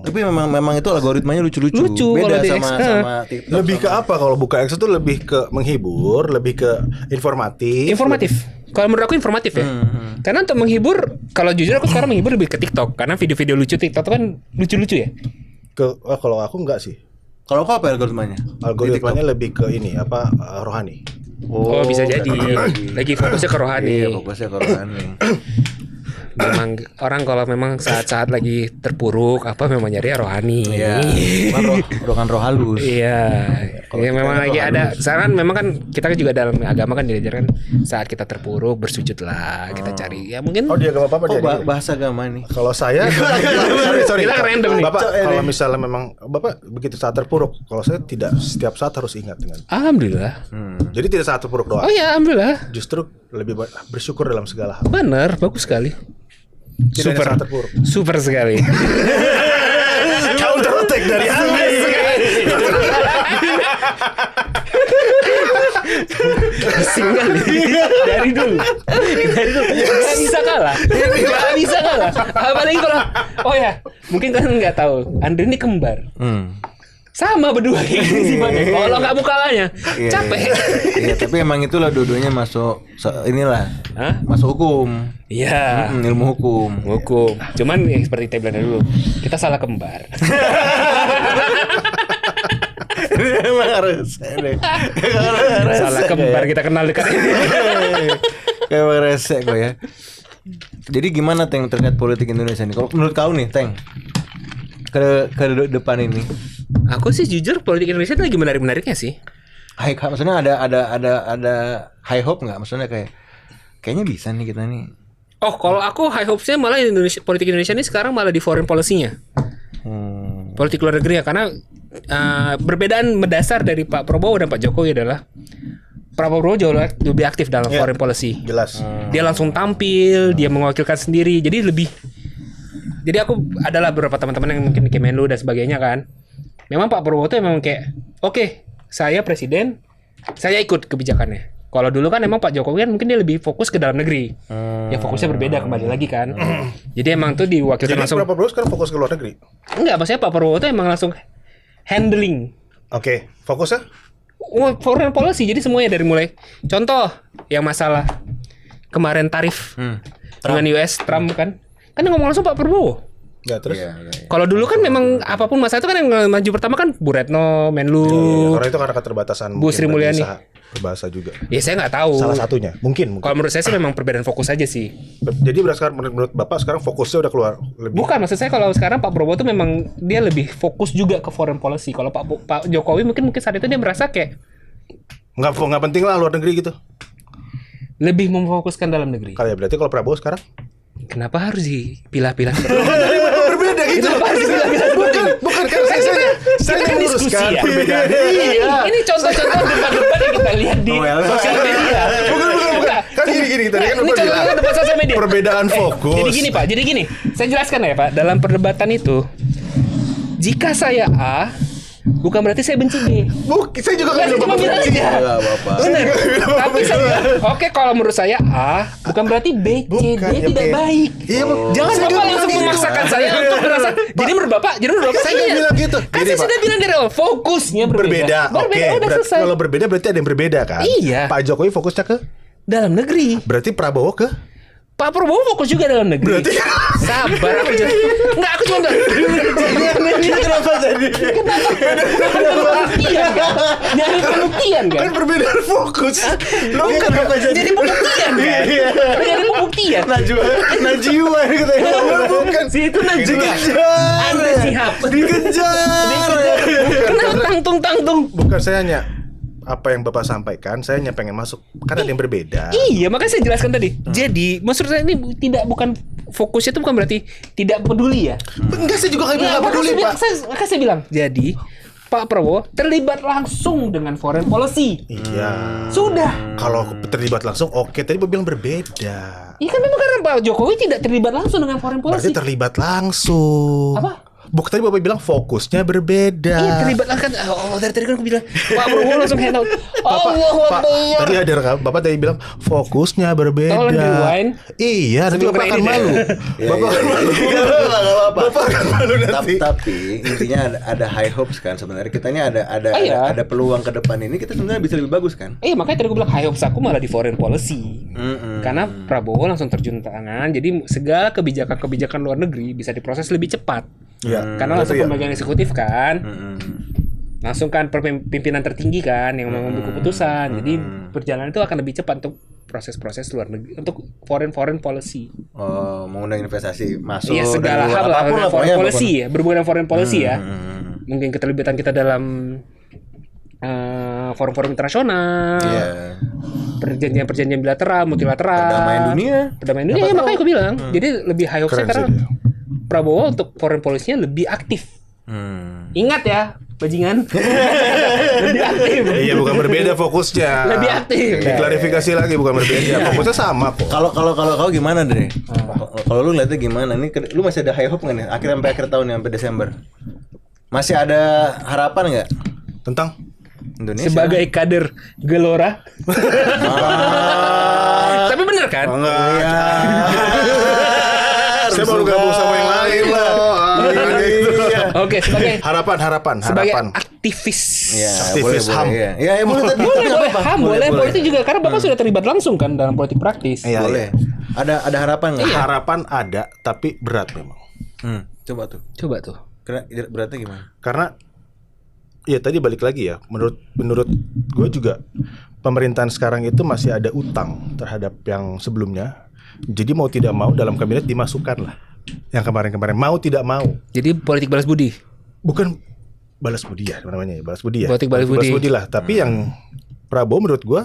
Tapi memang itu algoritmanya lucu-lucu. Lucu Beda kalau di sama X, sama TikTok. Lebih ke apa kalau buka X itu lebih ke menghibur, lebih ke informatif. Informatif. Kalau menurut aku informatif ya. Karena untuk menghibur, kalau jujur aku sekarang menghibur lebih ke TikTok karena video-video lucu TikTok itu kan lucu-lucu ya. Kalau aku enggak sih. Kalau kau apa algoritmanya? Algoritmanya lebih ke ini apa rohani. Oh, bisa jadi. Lagi fokusnya ke rohani. Iya, fokusnya ke rohani. Memang orang kalau memang saat-saat lagi terpuruk apa memang nyari rohani. Iya. Kan roh halus. Iya. Ya memang lagi ada. Sekarang memang kan kita kan juga dalam agama kan diajarkan saat kita terpuruk bersujudlah, kita cari. Ya mungkin Oh, dia agama apa Oh, dia? bahasa agama nih. Kalau saya sorry. Kita random nih. Bapak kalau misalnya memang Bapak begitu saat terpuruk, kalau saya tidak setiap saat harus ingat dengan. alhamdulillah. Jadi tidak saat terpuruk doang. Oh ya, alhamdulillah. Justru lebih bersyukur dalam segala hal. Benar, bagus sekali. Tidak hanya saat terpuruk. Super sekali. Counter attack dari Andi. Pusing kali dari dulu. Gak bisa kalah. Gak bisa kalah. Apalagi kalau oh ya, mungkin kalian nggak tahu, Andre ini kembar. Sama berdua kayak gini sih Bang. Kalau nggak mau kalahnya, capek. Iya, tapi emang itulah dua-duanya masuk inilah. Hah? Masuk hukum. Iya. Ilmu hukum. Hukum. Cuman yang seperti kita bilang dulu, kita salah kembar. Emang harus. Salah kembar kita kenal dekat ini. Emang resek kok ya. Jadi gimana Teng terkait politik Indonesia nih? Kalau menurut kau nih Teng, ke depan ini. Aku sih jujur politik Indonesia itu lagi menarik-menariknya sih. Maksudnya ada high hope nggak? Maksudnya kayaknya bisa nih kita nih. Oh, kalau aku high hopes-nya malah politik Indonesia ini sekarang malah di foreign policy-nya. Politik luar negeri ya, karena perbedaan mendasar dari Pak Prabowo dan Pak Jokowi adalah Pak Prabowo jauh lebih aktif dalam foreign policy. Jelas. Dia langsung tampil, dia mewakilkan sendiri, jadi lebih. Jadi aku adalah beberapa teman-teman yang mungkin di Kemenlu dan sebagainya kan. Memang Pak Prabowo itu memang kayak, oke, saya presiden, saya ikut kebijakannya. Kalau dulu kan emang Pak Jokowi kan mungkin dia lebih fokus ke dalam negeri. Ya fokusnya berbeda kembali lagi kan. Jadi emang tuh diwakilkan Jadi langsung. Pak Prabowo sekarang fokus ke luar negeri. Enggak, maksudnya Pak Prabowo itu emang langsung handling Oke, fokusnya? foreign policy. Jadi semuanya dari mulai contoh yang masalah kemarin tarif dengan US Trump kan yang ngomong langsung Pak Prabowo. Ya terus. Kalau dulu kan memang apapun masalah itu kan yang maju pertama kan Bu Retno, Menlu. Karena itu karena keterbatasan. Bu Sri mungkin Mulyani. bisa berbahasa juga. Ya saya nggak tahu. Salah satunya, mungkin. Kalau menurut saya sih memang perbedaan fokus aja sih. Jadi berdasarkan menurut Bapak sekarang fokusnya udah keluar lebih. Bukan, maksud saya kalau sekarang Pak Prabowo tuh memang dia lebih fokus juga ke foreign policy. Kalau Pak Jokowi mungkin saat itu dia merasa kayak Nggak penting lah luar negeri gitu. lebih memfokuskan dalam negeri. Kali ya berarti kalau Prabowo sekarang Kenapa harus dipilah-pilah? berbeda gitu. Kenapa harus dipilah-pilah? Bukan kan saya kan diskusi meluruskan ya. perbedaan. Iya. Ini contoh-contoh debat-debat yang kita lihat di sosial media. Bukan. Kan gini tadi kan Ini Bapak bilang contohnya debat sosial media. perbedaan fokus. Jadi gini Pak, jadi gini. Saya jelaskan ya Pak, dalam perdebatan itu, jika saya A, bukan berarti saya benci B. Saya juga Saya cuma bilang aja. Enggak apa-apa. Benar. Tapi saya bilang, oke kalau menurut saya A, bukan berarti B, C, D Bukan, ya, tidak oke. baik. Iya, jangan Bapak bilang langsung gitu. memaksakan saya untuk merasa. Jadi menurut Bapak, saya nggak bilang gitu. Kan Gini, saya Pak. sudah bilang dari awal, fokusnya berbeda. Oke, udah berarti selesai. kalau berbeda berarti ada yang berbeda kan? Iya. Pak Jokowi fokusnya ke Dalam negeri. berarti Prabowo ke Pak Prabowo fokus juga dalam negeri. Berarti sabar aku jelas. Enggak, aku cuma Kenapa jadi? pembuktian kan? Nyari pembuktian kan? kan perbedaan fokus. Lo Bukan, kenapa jadi jadi pembuktian kan? Jadi pembuktian. Najwa gitu ya. bukan Si itu Najwa. Anda siap. dikejar. Kenapa tangtung-tangtung? Bukan saya hanya apa yang Bapak sampaikan, saya hanya pengen masuk. Kan ada yang berbeda. Iya, makanya saya jelaskan tadi. Jadi, maksud saya ini bukan fokusnya itu bukan berarti tidak peduli ya. Enggak, saya juga nggak peduli, Pak. Makanya saya bilang, jadi Pak Prabowo terlibat langsung dengan foreign policy. Iya. Sudah. Kalau terlibat langsung, oke. Tadi Bapak bilang berbeda. Iya kan memang karena Pak Jokowi tidak terlibat langsung dengan foreign Berarti policy. terlibat langsung. Apa? Bukan, tadi Bapak bilang fokusnya berbeda. Iya terlibat kan. Oh dari tadi kan aku bilang Pak Prabowo langsung hand out. Pak, tadi ada rekam. Bapak tadi bilang fokusnya berbeda. Tolong di-rewind. Iya, nanti Sebelum Bapak akan kena malu. ini Bapak akan malu. Bapak akan malu nanti. Tapi intinya ada high hopes kan sebenarnya. Kita ini iya. ada peluang ke depan ini kita sebenarnya bisa lebih bagus kan. Makanya tadi aku bilang high hopes aku malah di foreign policy. Karena Prabowo langsung terjun tangan. Jadi segala kebijakan luar negeri bisa diproses lebih cepat. Iya. Karena langsung Itu ya. pemegang eksekutif kan. Langsung kan pimpinan tertinggi kan yang mengambil keputusan. Jadi perjalanan itu akan lebih cepat untuk proses-proses luar negeri, untuk foreign policy. Oh, mengundang investasi masuk. Iya segala dari luar, hal lah, apapun foreign pokoknya, policy ya, berhubungan dengan foreign policy ya. Mungkin keterlibatan kita dalam forum-forum internasional, perjanjian-perjanjian bilateral, multilateral, perdamaian dunia, ya makanya aku bilang. Jadi lebih high hopes Keren karena sih dia. Prabowo untuk foreign policy-nya lebih aktif. Ingat ya, bajingan. Lebih aktif. Iya, bukan berbeda fokusnya. Lebih aktif. Diklarifikasi lagi, bukan berbeda. Fokusnya sama kok. Kalau kau gimana deh? Kalau lu ngeliatnya gimana? Ini lu masih ada high hope nggak nih? Sampai akhir tahun nih, sampai Desember. Masih ada harapan nggak? Tentang Indonesia. sebagai kader Gelora. Tapi bener kan? Saya baru gabung sama yang lain lah. Oke, sebagai Harapan. aktivis. Ya, Aktivis boleh, HAM. boleh, ya. Ya, boleh, tapi Boleh, nggak apa-apa. HAM, boleh, politik juga karena Bapak sudah terlibat langsung kan dalam politik praktis. Iya, Boleh. Ada harapan nggak? Harapan ada, tapi berat memang. Coba tuh. Coba tuh. Beratnya gimana? Karena ya tadi balik lagi ya, menurut gue juga pemerintahan sekarang itu masih ada utang terhadap yang sebelumnya. Jadi mau tidak mau dalam kabinet dimasukkan lah yang kemarin-kemarin, mau tidak mau. Jadi politik balas budi. Bukan balas budi ya namanya ya, balas budi ya. Politik balas budi. lah. Tapi yang Prabowo menurut gue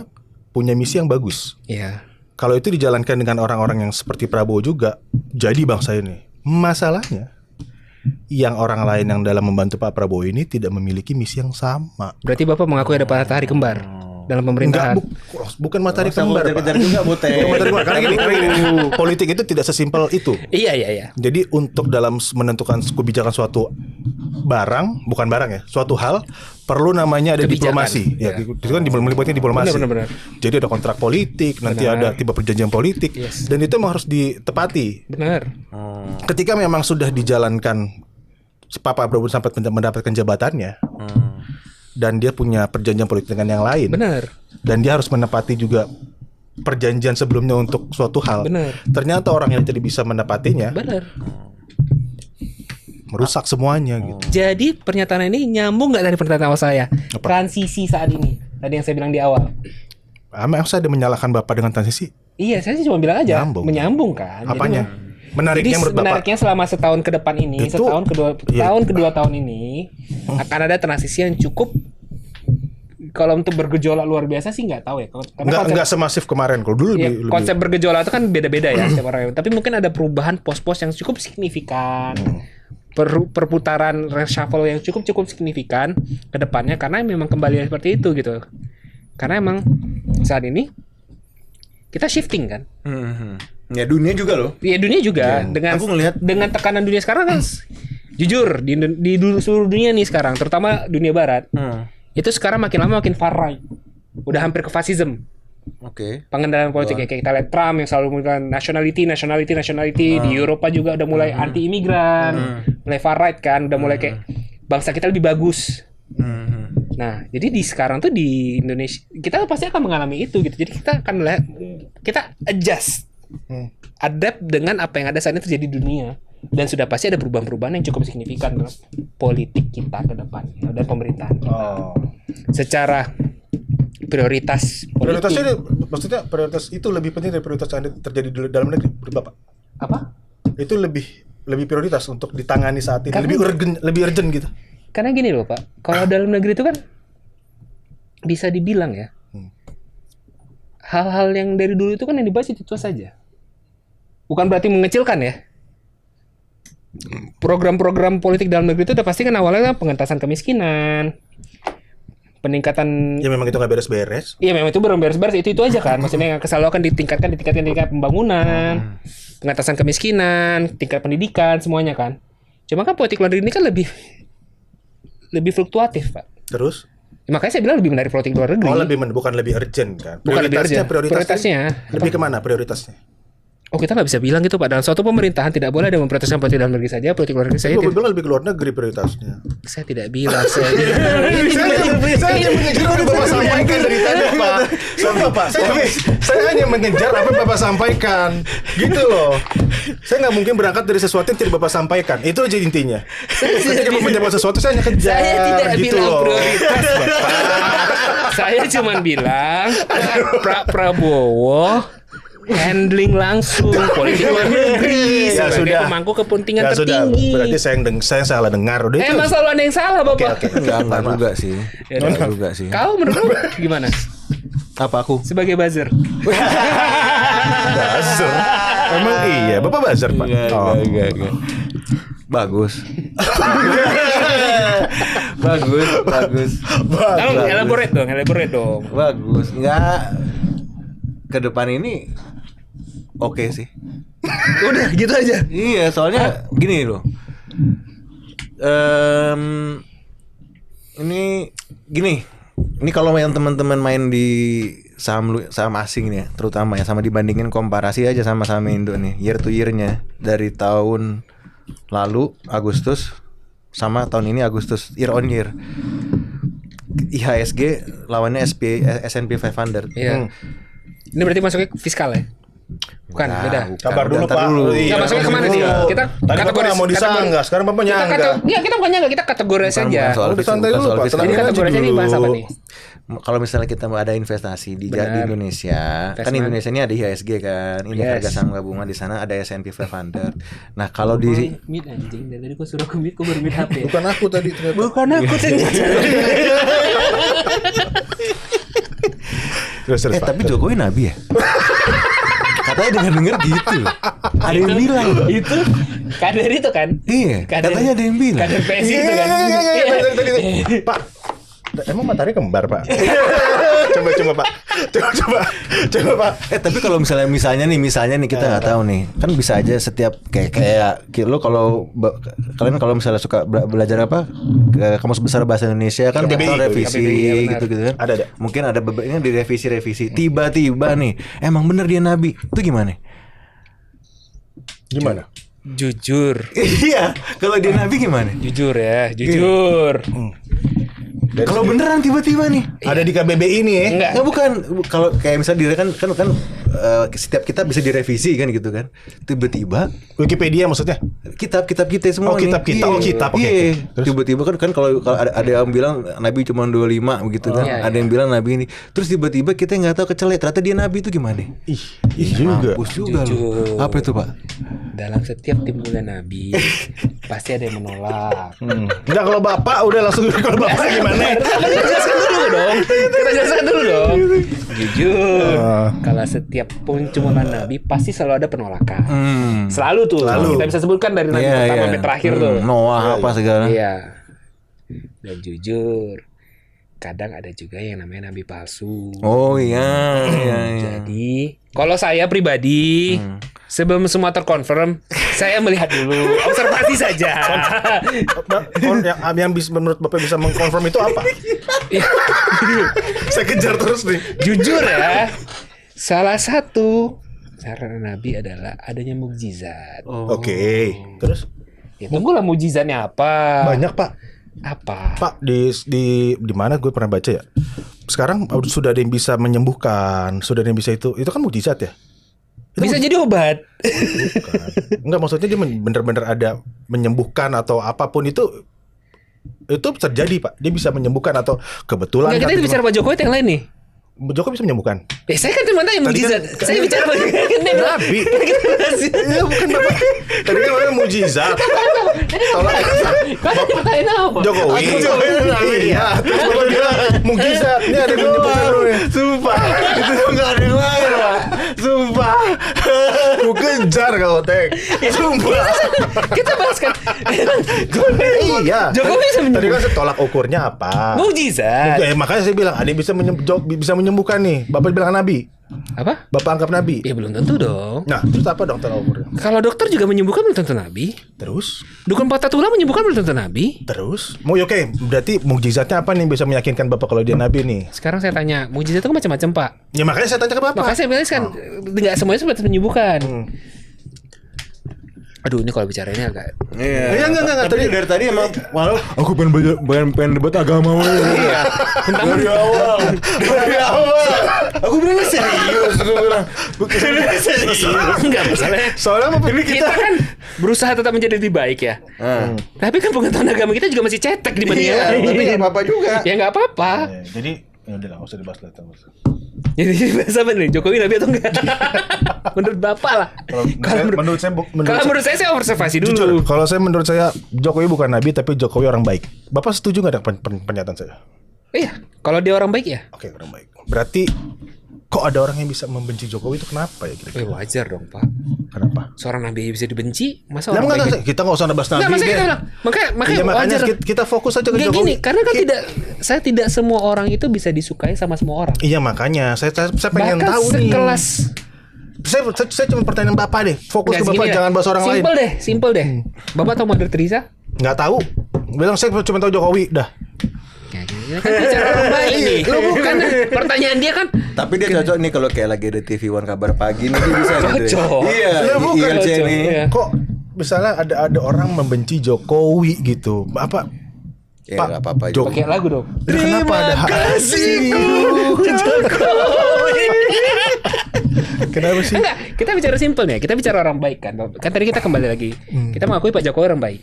punya misi yang bagus. Iya. Kalau itu dijalankan dengan orang-orang yang seperti Prabowo juga, jadi bangsa ini. Masalahnya, yang orang lain yang dalam membantu Pak Prabowo ini tidak memiliki misi yang sama. Berarti Bapak mengakui ada matahari kembar dalam pemerintahan. Bukan matahari kembar, Pak. Kejar juga Bute. Bukan matahari kembar. Karena gini, politik itu tidak sesimpel itu. Iya. Jadi untuk dalam menentukan kebijakan suatu barang, bukan barang ya, suatu hal perlu namanya ada Kebijakan. diplomasi. Ya, Ya. itu kan melibatkan diplomasi. Benar. Jadi ada kontrak politik, nanti ada tiba perjanjian politik, Yes. dan itu memang harus ditepati. Benar. Ketika memang sudah dijalankan, Pak Prabowo sampai mendapatkan jabatannya, dan dia punya perjanjian politik dengan yang lain, Benar. dan dia harus menepati juga perjanjian sebelumnya untuk suatu hal. Benar. Ternyata orang yang tidak bisa menepatinya Benar. merusak semuanya gitu. Jadi pernyataan ini nyambung nggak dari pernyataan awal saya? Apa? Transisi saat ini. Tadi yang saya bilang di awal. Masa ada menyalahkan Bapak dengan transisi? Iya, saya sih cuma bilang aja. Nyambung. Menyambung kan. Apanya? Jadi Menariknya menurut Bapak? menariknya selama setahun ke depan ini, Itu- tahun kedua tahun ini akan ada transisi yang cukup. Kalau untuk bergejolak luar biasa sih nggak tahu ya. Karena Enggak semasif kemarin. Kalau dulu ya, lebih konsep bergejolak itu kan beda-beda ya setiap orang. Tapi mungkin ada perubahan pos-pos yang cukup signifikan. Perputaran reshuffle yang cukup signifikan ke depannya karena memang kembali seperti itu gitu. Karena emang saat ini kita shifting kan. Ya dunia juga loh. Ya dunia juga dengan Aku ngelihat- dengan tekanan dunia sekarang kan jujur di seluruh dunia nih sekarang, terutama dunia barat. Itu sekarang makin lama makin far right. Udah hampir ke fascism. Oke. Pengendalian politik ya, kayak kita lihat Trump yang selalu menggunakan nationality di Eropa juga udah mulai anti imigran, mulai far right kan, udah mulai kayak bangsa kita lebih bagus. Nah, jadi di sekarang tuh di Indonesia kita pasti akan mengalami itu gitu. Jadi kita akan melihat, kita adjust, adapt dengan apa yang ada saat ini terjadi di dunia. Dan sudah pasti ada perubahan-perubahan yang cukup signifikan dalam politik kita ke depan dan pemerintahan kita. Secara prioritas politik. Prioritasnya maksudnya prioritas itu lebih penting dari prioritas yang terjadi di dalam negeri menurut Bapak. Apa? Itu lebih prioritas untuk ditangani saat ini. Karena- Lebih urgent gitu. Karena gini loh Pak, kalau dalam negeri itu kan bisa dibilang ya, hal-hal yang dari dulu itu kan yang dibahas itu saja. Bukan berarti mengecilkan ya. Program-program politik dalam negeri itu udah pasti kan awalnya kan pengentasan kemiskinan, peningkatan. Ya memang itu nggak beres-beres. Iya memang itu belum beres-beres itu aja kan. Maksudnya yang selalu akan ditingkatkan tingkat pembangunan, pengentasan kemiskinan, tingkat pendidikan semuanya kan. Cuma kan politik luar negeri ini kan lebih fluktuatif Pak. Terus? Ya, makanya saya bilang lebih menarik politik luar negeri. Bukan lebih urgent kan. Bukan lebih urgent. Prioritasnya Prioritasnya lebih kemana prioritasnya? Oh kita nggak bisa bilang gitu Pak. Dalam suatu pemerintahan tidak boleh ada memprioritaskan politik dalam negeri saja. Politik luar negeri saya Gue bilang lebih ke luar negeri prioritasnya. saya tidak bilang. Saya Saya hanya mengejar apa yang Bapak sampaikan dari tadi, Pak. Pak. Saya hanya mengejar apa yang Bapak sampaikan. Gitu loh. Saya nggak mungkin berangkat dari sesuatu yang tidak Bapak sampaikan. Itu aja intinya. Ketika Bapak menjawab sesuatu, saya hanya kejar. Saya tidak gitu bilang loh. prioritas Bapak. Saya cuma bilang Pak Prabowo handling langsung politik luar negeri Ya sebagai sudah. pemangku kepentingan Ya sudah. tertinggi. Berarti saya salah dengar. Udah itu. Emang selalu ada yang salah Bapak. Enggak juga sih. Ya, Enggak juga sih. Kau menurut gimana? Apa aku? Sebagai buzzer. Buzzer. Emang iya, Bapak buzzer, Pak. Enggak. Bagus. bagus. Tolong elaborate dong. Bagus. Enggak, ke depan ini oke sih. Udah gitu aja. Iya, soalnya gini loh. Ini gini, Ini kalau yang teman-teman main di saham asing nih ya, terutama ya, sama dibandingin komparasi aja sama saham Indo nih, year to year-nya dari tahun lalu Agustus sama tahun ini Agustus, year on year. IHSG lawannya S&P 500. Iya. Ini berarti masuknya fiskal ya? Bukan, beda. Kabar dulu, Ntar Pak. Nggak, masuknya kemana sih? Kita Tadi Bapak nggak mau disanggah, sekarang Bapak nyangga. Kita bukan nyangga, kita kategori Bukan saja. soal Udah fiskal, santai bukan dulu, soal Pak. fiskal. Jadi Tenang aja kategorinya ini dulu. bahas apa nih? Kalau misalnya kita mau ada investasi di Benar. Indonesia, kan Investment. Indonesia ini ada IHSG kan, ini Yes. harga saham gabungan, di sana ada S&P 500. Nah kalau di Meet anjing, dari tadi gua suruh ke meet, gua baru meet HP. Bukan aku tadi ternyata. Bukan aku ternyata. Terus, Pak. tapi Jokowi nabi ya? Katanya dengar gitu loh. Ada yang bilang. Itu kader itu kan? Iya, katanya ada yang bilang. Kader PSI itu kan? Iya. Pak, emang matahari kembar, Pak? Coba, Pak. Coba, Pak. Tapi kalau misalnya nih kita nggak tahu nih, kan bisa aja setiap kayak lo kalian kalau misalnya suka belajar apa ke Kamus Besar Bahasa Indonesia kan KBBI, tiap tahun revisi KBBI, ya benar. gitu kan. Ada. Mungkin ada beberapa ini direvisi. Tiba-tiba nih, emang bener dia nabi. Itu gimana? Gimana? Jujur. Iya, kalau dia nabi gimana? Jujur ya, jujur. Kalau beneran tiba-tiba nih. Ada di KBBI ini ya? Enggak. Nggak, bukan kalau kayak misalnya dia kan setiap kita bisa direvisi kan gitu kan. Tiba-tiba Wikipedia maksudnya? kitab kita semua Oh, nih. kitab kita. Iya. Oh, kitab. Oke, Iya. oke. Terus? Tiba-tiba kan kalau ada yang bilang nabi cuma 25 begitu kan. Iya, Ada yang bilang nabi ini. Terus tiba-tiba kita nggak tahu kecelek ternyata dia nabi itu gimana? Ih juga. Mampus juga Jujur. loh. Apa itu, Pak? Dalam setiap timbulan nabi pasti ada yang menolak. Enggak, kalau Bapak udah langsung kalau Bapak gimana? Kita jelaskan dulu dong. Kita jelaskan dulu dong. Jujur. Kalau setiap pencumulan nabi pasti selalu ada penolakan. Selalu tuh. Selalu. Kita bisa sebutkan dari nabi pertama sampai terakhir tuh. Noah apa segala. Iya. Dan jujur, kadang ada juga yang namanya nabi palsu. Oh iya. Jadi, kalau saya pribadi, sebelum semua terkonfirm, saya melihat dulu, observasi saja. Yang bisa menurut Bapak bisa mengkonfirm itu apa? Saya kejar terus nih. Jujur ya, salah satu cara nabi adalah adanya mukjizat. Oke. Terus Ya tunggulah mukjizatnya apa? banyak, Pak. Apa? Pak di mana gue pernah baca ya. Sekarang sudah ada yang bisa menyembuhkan, sudah ada yang bisa itu kan mukjizat ya. Bisa jadi obat. Enggak, maksudnya dia bener-bener ada menyembuhkan atau apapun itu terjadi, Pak. Dia bisa menyembuhkan atau kebetulan. Enggak, kita bicara Pak Jokowi atau yang lain nih. Jokowi bisa menyembuhkan. Saya kan cuma tanya mukjizat. Saya bicara Nabi. Iya, bukan Bapak. Tadi kan orang mukjizat. Tolak. Pertanyaan apa? Jokowi. Iya. Terus Bapak bilang mukjizat. Ini ada yang menyembuhkan lu nih. Sumpah. Itu enggak ada yang lain, Pak. Sumpah. Gue kejar kau, Tek. Sumpah. Kita bahas kan. Iya. Jokowi bisa Tadi kan menyembuhkan. saya tolak ukurnya apa? Mukjizat. Makanya saya bilang ada yang bisa menyembuhkan nih. Bapak bilang nabi. Apa? Bapak anggap nabi. Ya belum tentu dong. Nah, terus apa dong tolak ukurnya? Kalau dokter juga menyembuhkan belum tentu nabi. Terus? Dukun patah tulang menyembuhkan belum tentu nabi. Terus? Oke, berarti mukjizatnya apa nih bisa meyakinkan Bapak kalau dia nabi nih? Sekarang saya tanya, mukjizat itu kan macam-macam, Pak. Ya makanya saya tanya ke Bapak. Makanya saya bilang kan nggak semuanya seperti menyembuhkan. Aduh, ini kalau bicara ini agak Iya, enggak. Tadi dari tadi emang walau aku pengen debat agama. Iya. Dari awal. Aku bilang serius, aku bilang. Bukan serius. enggak masalahnya. Soalnya apa? Kita kan berusaha tetap menjadi lebih baik ya. Tapi kan pengetahuan agama kita juga masih cetek dibanding yang Iya, lain. tapi nggak apa-apa juga. Ya nggak apa-apa. Jadi ya udah lah, nggak usah dibahas lah. Jadi bahasa apa nih? Jokowi nabi atau enggak? Menurut Bapak lah. Kalau menurut saya kalau menurut saya observasi dulu. jujur, kalau saya menurut saya Jokowi bukan nabi tapi Jokowi orang baik. Bapak setuju nggak dengan pernyataan saya? Iya, kalau dia orang baik ya. Oke, orang baik. Berarti kok ada orang yang bisa membenci Jokowi itu kenapa ya kira-kira? Wajar dong, Pak. Kenapa? Seorang nabi bisa dibenci, masa Ya, orang enggak, kita nggak usah bahas nabi. Enggak, masa deh. kita bilang. Makanya Iya, makanya wajar. kita fokus aja ke Enggak Jokowi. gini, karena kan saya tidak semua orang itu bisa disukai sama semua orang. Iya, makanya saya pengen Bahkan tahu nih. sekelas Saya cuma pertanyaan Bapak deh. Fokus Nggak, ke Bapak, segini jangan deh. bahas orang lain. Simple deh. Bapak tahu Mother Teresa? Nggak tahu. Bilang saya cuma tahu Jokowi, dah. Ya Ini kan bicara orang baik nih. Lu bukan. Pertanyaan dia kan Tapi dia cocok nih kalau kayak lagi ada TV One kabar pagi nih dia bisa nih. Cocok. Iya, Lah, bukan. ILC Cocok, nih. iya. Kok misalnya ada orang membenci Jokowi gitu. Apa? Ya Pak, enggak apa-apa. Jok- pakai lagu dong. Kenapa ada kasihku. Kenapa sih? Enggak, kita bicara simpel nih. Kita bicara orang baik kan. Kan tadi kita kembali lagi. Kita mengakui Pak Jokowi orang baik.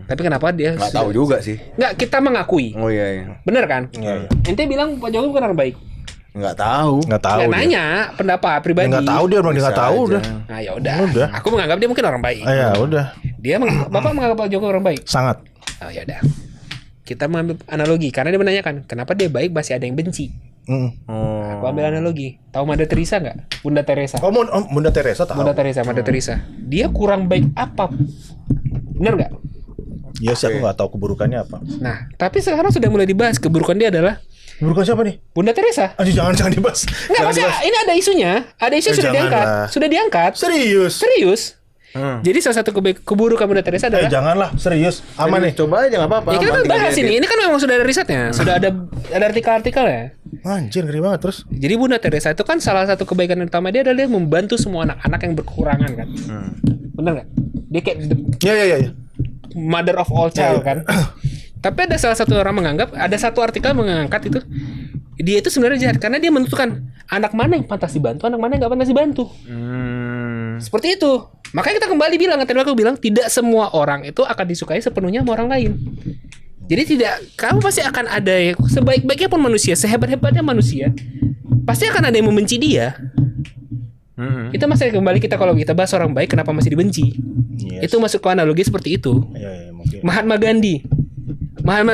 Tapi kenapa dia Enggak tahu juga sih. Enggak, kita mengakui. Oh iya, iya. Bener kan? Iya, iya. Ente bilang Pak Jokowi bukan orang baik. Enggak tahu. Nggak tahu. Nggak dia. nanya pendapat pribadi. Nggak tahu dia bilang dia nggak Bisa tahu aja. udah. Nah, ya udah. Udah. Aku menganggap dia mungkin orang baik. Ah, ya udah. Bapak menganggap Pak Jokowi orang baik. Sangat. Oh ya udah. Kita mengambil analogi karena dia menanyakan kenapa dia baik masih ada yang benci. Mm. Oh. Aku ambil analogi. Tahu Mother Teresa nggak? Bunda Teresa. Oh, Bunda Teresa tahu. Bunda Teresa, Mother Teresa. Dia kurang baik apa? Bener nggak? Iya sih aku nggak tahu keburukannya apa. Nah, tapi sekarang sudah mulai dibahas keburukan dia adalah Keburukan siapa nih? Bunda Teresa. Aduh jangan dibahas. Enggak, Jangan maksudnya dibahas. ini ada isunya. Ada isu sudah janganlah. diangkat. Sudah diangkat. Serius? Serius. Jadi salah satu keburukan Bunda Teresa adalah Janganlah, serius. Aman nih. Coba aja enggak apa-apa. ya kita Aman, kan tinggal bahas diedit. ini kan memang sudah ada risetnya. Sudah ada artikel-artikelnya. Anjir ngeri banget terus. Jadi Bunda Teresa itu kan salah satu kebaikan utama dia adalah dia membantu semua anak-anak yang berkekurangan kan. Bener nggak? Dia kayak the Ya. mother of all child kan. Tapi ada salah satu orang menganggap, ada satu artikel mengangkat itu, dia itu sebenarnya jahat karena dia menentukan anak mana yang pantas dibantu, anak mana yang nggak pantas dibantu. Seperti itu. Makanya kita kembali bilang, tadi aku bilang tidak semua orang itu akan disukai sepenuhnya sama orang lain. Jadi tidak, kamu pasti akan ada yang sebaik-baiknya pun manusia, sehebat-hebatnya manusia, pasti akan ada yang membenci dia. Kita masih kembali kalau kita bahas orang baik kenapa masih dibenci. Yes. Itu masuk ke analogi seperti itu. Ya, mungkin. Mahatma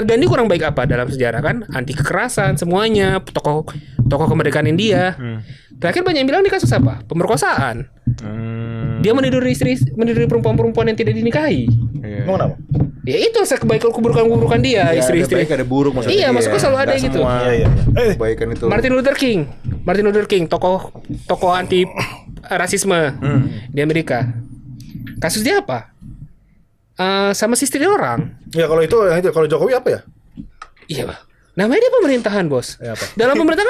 Gandhi kurang baik apa dalam sejarah kan? Anti kekerasan semuanya, tokoh kemerdekaan India. Terakhir banyak yang bilang di kasus apa? Pemerkosaan. Dia meniduri perempuan-perempuan yang tidak dinikahi. Emang kenapa? Ya itu keburukan dia, Ya, istri-istri. ada baik ada buruk maksudnya. Iya, maksudku selalu ada Nggak gitu. semua Iya. Kebaikan itu. Martin Luther King, tokoh anti rasisme di Amerika. Kasus dia apa? Sama si istri orang. Ya kalau itu yang itu kalau Jokowi apa ya? Iya, Pak. Namanya dia pemerintahan, Bos. Ya, apa? Dalam pemerintahan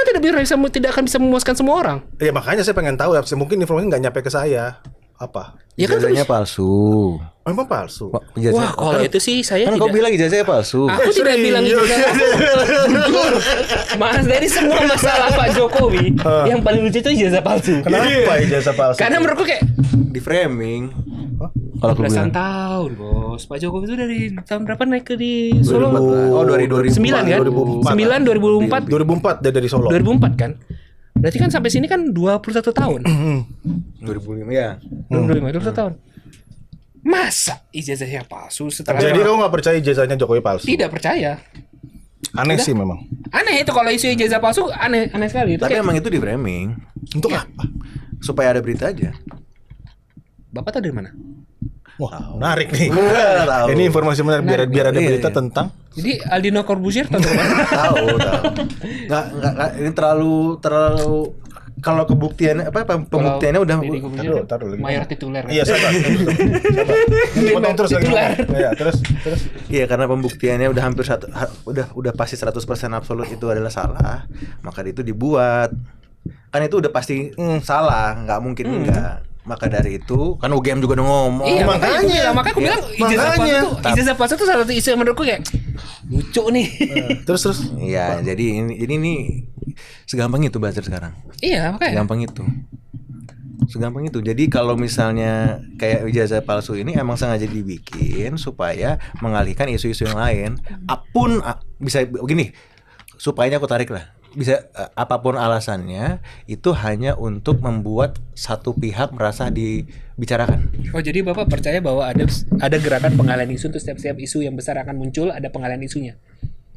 tidak akan bisa memuaskan semua orang. Ya makanya saya pengen tahu ya. Mungkin informasi nggak nyampe ke saya. Apa? Ya kan Ijazahnya palsu. Emang palsu? Wah, kalau itu sih saya Kan tidak. kau bilang ijazahnya palsu. Aku tidak bilang itu. Mas, dari semua masalah Pak Jokowi, yang paling lucu itu ijazah palsu. Kenapa ijazah palsu? Karena menurutku kayak Di framing. Kalau aku belasan bilang. tahun, Bos. Pak Jokowi itu dari tahun berapa naik ke di Solo? 2004. Oh, dari 2004. 9 kan? 2004. 9 2004. 2004 dia dari Solo. 2004 kan? Berarti kan sampai sini kan 21 tahun. 2005 ya. 21 tahun. Masa ijazahnya palsu setelah Jadi kamu nggak percaya ijazahnya Jokowi palsu? tidak percaya. Aneh sih memang. Aneh itu kalau isu ijazah palsu aneh sekali. Itu Tapi kayak, emang itu di framing Untuk apa? supaya ada berita aja. Bapak tahu dari mana? Wah, menarik nih. Tahu. Ini informasi menarik biar ada Iya, berita iya. tentang. Jadi Aldino Corbuzier tahu dari mana? tahu. Nggak, ini terlalu kalau kebuktiannya pembuktiannya udah Deddy Corbuzier taruh lagi. mayor tituler. Iya, sabar. Potong terus lagi. Tituler. Ya, terus. Iya, karena pembuktiannya udah hampir udah pasti 100% absolut itu adalah salah, maka itu dibuat. Kan itu udah pasti salah, nggak mungkin enggak. Maka dari itu kan UGM juga udah ngomong. Iya, makanya. makanya aku bilang ijazah palsu itu salah satu isu yang menurutku kayak lucu nih. Terus. Iya, jadi ini segampang itu buzzer sekarang. Iya, makanya. Segampang itu. Jadi kalau misalnya kayak ijazah palsu ini emang sengaja dibikin supaya mengalihkan isu-isu yang lain. Bisa begini, supaya aku tarik lah. Bisa apapun alasannya itu hanya untuk membuat satu pihak merasa dibicarakan. Oh, jadi Bapak percaya bahwa ada gerakan pengalihan isu untuk setiap isu yang besar akan muncul ada pengalihan isunya.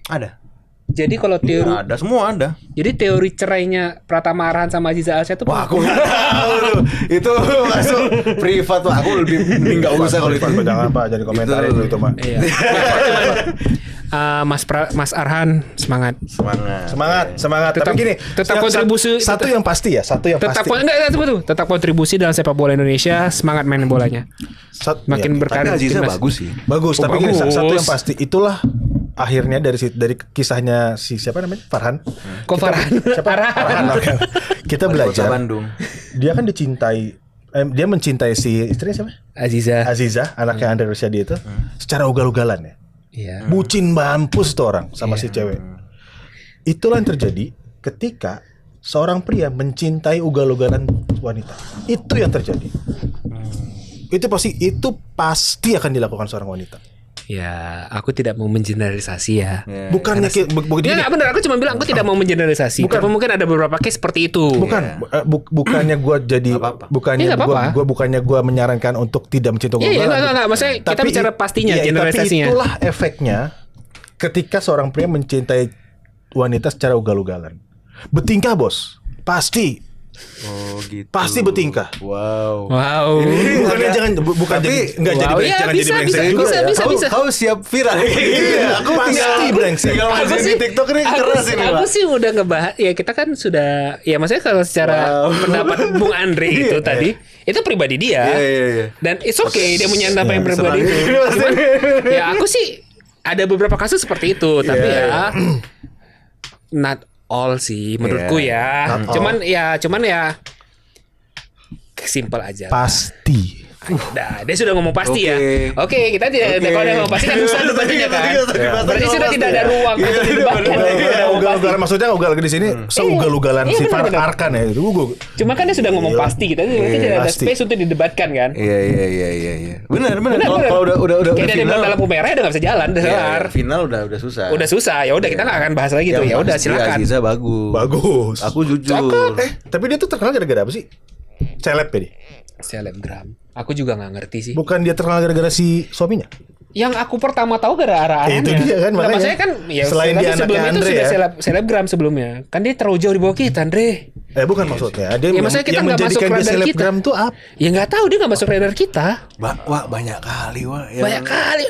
Ada. Jadi kalau teori Ada, semua ada. Jadi teori cerainya Pratama Arhan sama Aziza Alsya itu Wah, aku nggak tahu tuh. Itu masuk privat tuh. Aku lebih mending nggak usah kalau itu. Jangan Pak, jadi komentarin itu Pak. Iya. Mas Arhan semangat. Semangat. Tetap- Tapi gini, tetap kontribusi- satu yang pasti ya, Tetap kontribusi dalam sepak bola Indonesia, semangat main bolanya. Makin ya, berkarir Tapi di Aziza timnas. bagus sih. bagus, Oh, tapi gini, bagus. satu yang pasti itulah akhirnya dari kisahnya si siapa namanya Farhan. Kok Farhan? Farhan. Kita Wali kota belajar. Bandung. Dia kan dia mencintai si istrinya siapa? Aziza, anaknya Andre Rosiadi itu secara ugal-ugalan ya. Iya. Bucin mampus tuh orang sama si cewek. Itulah yang terjadi ketika seorang pria mencintai ugal-ugalan wanita. Itu yang terjadi. Itu pasti akan dilakukan seorang wanita. Ya, aku tidak mau mengeneralisasi ya. Ya, Bukannya begini. Ya nggak benar, aku cuma bilang aku tidak mau mengeneralisasi. Bukan. Tapi mungkin ada beberapa case seperti itu. Bukannya gue jadi apa-apa. bukannya Nggak apa-apa. bukannya gue menyarankan untuk tidak mencintai Iya, ugal-ugalan. enggak. Maksudnya kita bicara pastinya, generalisasinya. Tapi itulah efeknya ketika seorang pria mencintai wanita secara ugal-ugalan. Bertingkah bos, pasti Oh gitu. Pasti bertingkah. Wow. Bukannya bukan Tapi, jadi wow, jadi ya, jangan bisa, jadi brengsek bisa, juga ya. bisa. Kau siap viral. Iya, aku Pasti brengsek. tinggal Aku masih di sih- TikTok ini keras ini, Aku Pak. sih udah ngebahas ya, kita kan sudah ya, maksudnya kalau secara pendapat Bung Andre itu tadi itu pribadi dia. Iya. Dan it's okay dia menyampaikan yang pribadi itu. Serang. Cuman, ya aku sih ada beberapa kasus seperti itu, tapi ya not all sih menurutku ya. Not all. Cuman ya simpel aja. Pasti. Nah, dia sudah ngomong pasti ya. Oke. Oke, kita tidak Oke. kalau dia ngomong pasti kan susah debatnya kan. Iya. Berarti sudah tidak ada ruang untuk didebatkan. Ugal-ugalan maksudnya ugal-ugalan di sini seugal-ugalan Iya, sifat benar-benar. Arkan ya itu gue. Cuma kan dia sudah ngomong Iya. pasti, kita berarti tidak ada Pasti. space untuk didebatkan kan. Iya. Benar. Benar. Kalau udah Kayak dari final. lampu merah udah nggak bisa jalan, udah Iya, kelar. final udah susah. Udah susah, ya udah kita nggak akan bahas lagi tuh. Ya udah pasti silakan. Aziza bagus. Bagus. Aku jujur. Tapi dia tuh terkenal gara-gara apa sih? Celeb ya dia? Selebgram. Aku juga nggak ngerti sih. Bukan dia terkenal gara-gara si suaminya? Yang aku pertama tahu gara-gara arahnya. Itu dia kan, makanya. Maksudnya kan ya Selain tapi dia anaknya sebelum itu Andre sudah ya. selebgram sebelumnya. Kan dia terlalu jauh di bawah kita, Andre. Bukan maksudnya. Dia Ya, maksudnya kita yang nggak masuk menjadikan dia radar kita. selebgram tuh apa? Ya nggak tahu, dia nggak masuk radar kita. Wah, banyak kali, wah. Banyak kali.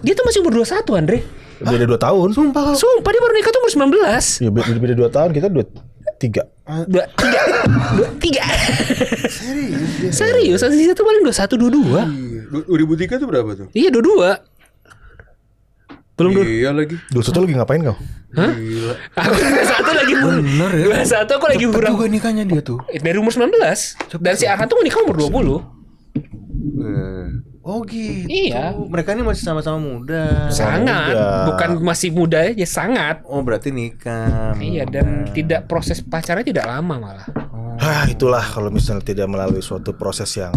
Dia tuh masih umur 21, Andre. Beda 2 tahun. Sumpah dia baru nikah tuh umur 19. Ya beda 2 tahun, kita 23. 23. Serius, Aziza tuh paling 21, 22. 2003 tuh berapa tuh? Iya, 22. Belum dulu. Iya lagi. 21 lagi ngapain kau? Hah? Gila. Aku 21 lagi Bener ya. 21 aku lagi Cepet kurang. juga nikahnya dia tuh. Dari umur 19. Dan si Arhan tuh nikah umur 20. Oh gitu. Iya. Mereka ini masih sama-sama muda. Sangat. muda. Bukan masih muda aja, sangat. Oh berarti nikah. Iya, dan tidak proses pacarnya tidak lama malah. Itulah kalau misalnya tidak melalui suatu proses yang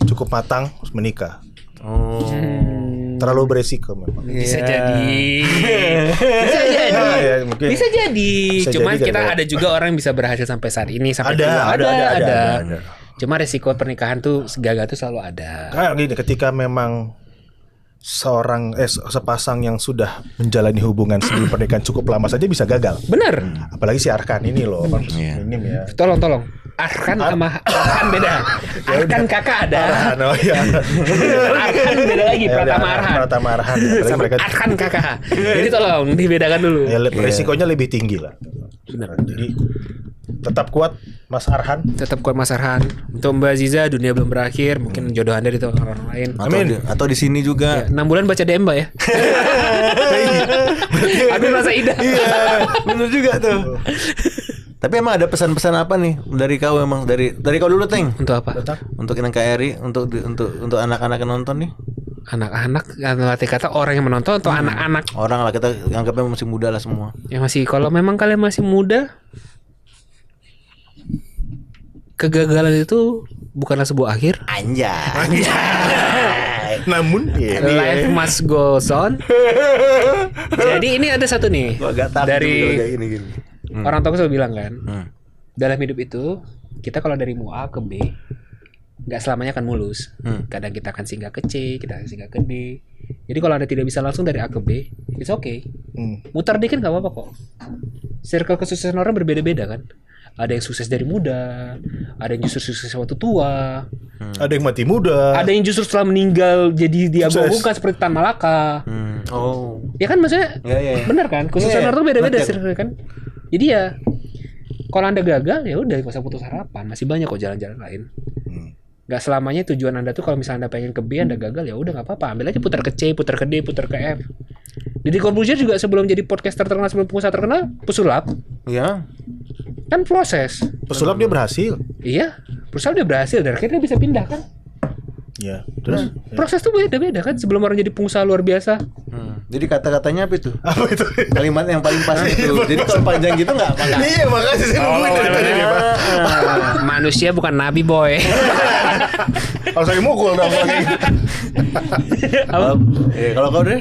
cukup matang terus menikah. Oh. Terlalu beresiko memang. Bisa Iya. jadi. Bisa jadi. Ya, mungkin. Bisa jadi. Bisa Cuman jadi kita gara-gara- ada juga orang yang bisa berhasil sampai saat ini sampai Ada, tua. ada. Cuma resiko pernikahan tuh gagal tuh selalu ada. Kayak gini, ketika memang sepasang yang sudah menjalani hubungan sebelum pernikahan cukup lama saja bisa gagal. Bener. Apalagi si Arkan ini loh, Iya. minim ya. Tolong. Arkan sama Arkan beda. Arkan kakak ada. Arhan, oh iya. Arkan beda lagi. Ya, Pratama udah, Arhan. Pratama Arhan. Apalagi Sama mereka Arkan kakak. Jadi tolong dibedakan dulu. ya, resikonya lebih tinggi lah. Benar. Jadi tetap kuat Mas Arhan. Tetap kuat Mas Arhan. Untuk Mbak Aziza, dunia belum berakhir. Mungkin jodoh Anda di orang lain. Atau di sini juga. 6 bulan baca DM Mbak ya. Aku merasa indah. Iya, bener juga tuh. Tapi emang ada pesan-pesan apa nih dari kau emang dari kau dulu Teng? Untuk apa? Untuk NKRI, untuk anak-anak yang nonton nih. Anak-anak, arti kata orang yang menonton atau anak-anak Orang lah kita anggapnya masih muda lah semua. yang masih, kalau memang kalian masih muda, kegagalan itu bukanlah sebuah akhir. Anjay. Namun Life must go on. Jadi ini ada satu nih Gua agak takut dari kalau kayak gini. orang tua selalu bilang kan, Hmm. dalam hidup itu kita kalau dari mu A ke B nggak selamanya akan mulus. Kadang kita akan singgah ke C, kita akan singgah ke D. Jadi kalau Anda tidak bisa langsung dari A ke B, it's okay. Mutar dikit nggak apa-apa kok. Circle kesuksesan orang berbeda-beda kan. Ada yang sukses dari muda, ada yang justru sukses waktu tua, ada yang mati muda. ada yang justru setelah meninggal jadi diagung-agungkan seperti Tan Malaka. Oh. Ya kan maksudnya Iya. benar kan? Kesuksesan Iya, orang tuh beda-beda betul. circle kan. Jadi ya kalau Anda gagal ya udah nggak usah putus harapan, masih banyak kok jalan-jalan lain. Gak selamanya tujuan Anda tuh kalau misalnya Anda pengen ke B, Anda gagal ya udah nggak apa-apa, ambil aja putar ke C, putar ke D, putar ke F. Deddy Corbuzier juga sebelum jadi podcaster terkenal, sebelum pengusaha terkenal, pesulap. Iya. Kan proses. Pesulap dia berhasil. Iya, pesulap dia berhasil dan akhirnya dia bisa pindah kan. Ya, terus Proses tuh beda-beda kan sebelum orang jadi pengusaha luar biasa. Jadi kata-katanya apa itu? apa itu? Kalimat yang paling pas itu. Jadi kalau panjang gitu nggak apa-apa. Iya, makasih saya nungguin dari tadi nih, Pak. Manusia bukan nabi, boy. Harus lagi mukul dong lagi. Kalau kau deh?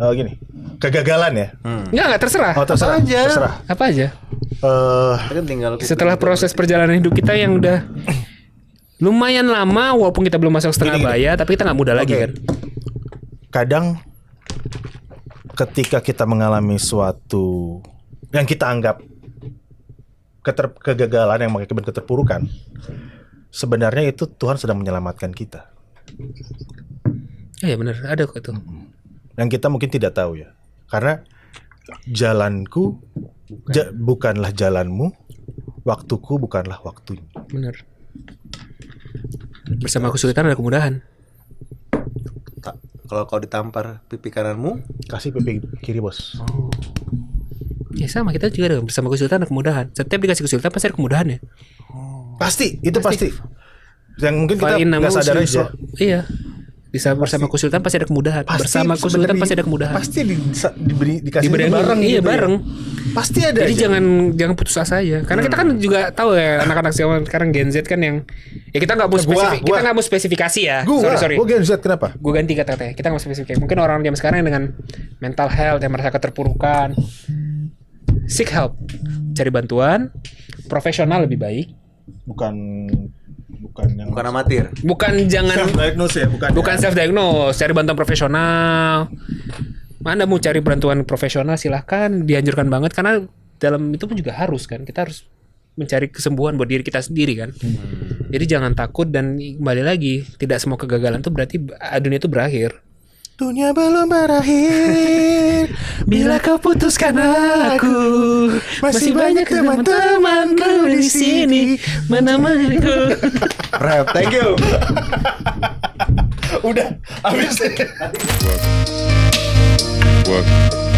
Oh, gini. Kegagalan ya? Enggak terserah. Oh, terserah. Apa aja? Terserah. Apa aja? Kan tinggal Setelah proses perjalanan hidup kita yang udah lumayan lama, walaupun kita belum masuk setengah Gini. baya, tapi kita nggak muda lagi Oke. kan. Kadang ketika kita mengalami suatu yang kita anggap kegagalan yang mengakibatkan keterpurukan, sebenarnya itu Tuhan sedang menyelamatkan kita. Iya benar, ada kok itu. Yang kita mungkin tidak tahu ya. Karena jalanku bukanlah jalanmu, waktuku bukanlah waktunya. Benar. Bersama kesulitan ada kemudahan. Kalau kau ditampar pipi kananmu, Kasih pipi kiri, Bos. Ya sama, kita juga ada bersama kesulitan ada kemudahan. Setiap dikasih kesulitan pasti ada kemudahan ya. Pasti, itu pasti. Yang mungkin kita Fa'in nggak namu sadar aja. Iya. Bisa bersama kesulitan pasti ada kemudahan. Bersama kesulitan pasti ada kemudahan. Pasti dikasih Diberi bareng iya gitu ya. bareng. Pasti ada Jadi aja. jangan putus asa aja. Karena kita kan juga tahu ya anak-anak zaman sekarang Gen Z kan yang ya kita nggak mau kita nggak mau spesifikasi ya. Sorry. Gue Gen Z kenapa? Gue ganti kata-katanya. Kita nggak mau spesifikasi. Mungkin orang zaman sekarang dengan mental health yang merasa keterpurukan, seek help, cari bantuan, profesional lebih baik. Bukan yang bukan amatir. Bukan jangan self diagnose ya, bukan self diagnose, cari bantuan profesional. Anda mau cari bantuan profesional silahkan, dianjurkan banget karena dalam itu pun juga harus kan, kita harus mencari kesembuhan buat diri kita sendiri kan. Jadi jangan takut dan kembali lagi, tidak semua kegagalan itu berarti dunia itu berakhir. Dunia belum berakhir Bila kau putuskan aku, masih banyak teman-temanku di sini menemaniku. Rap, thank you. Udah habis. Work.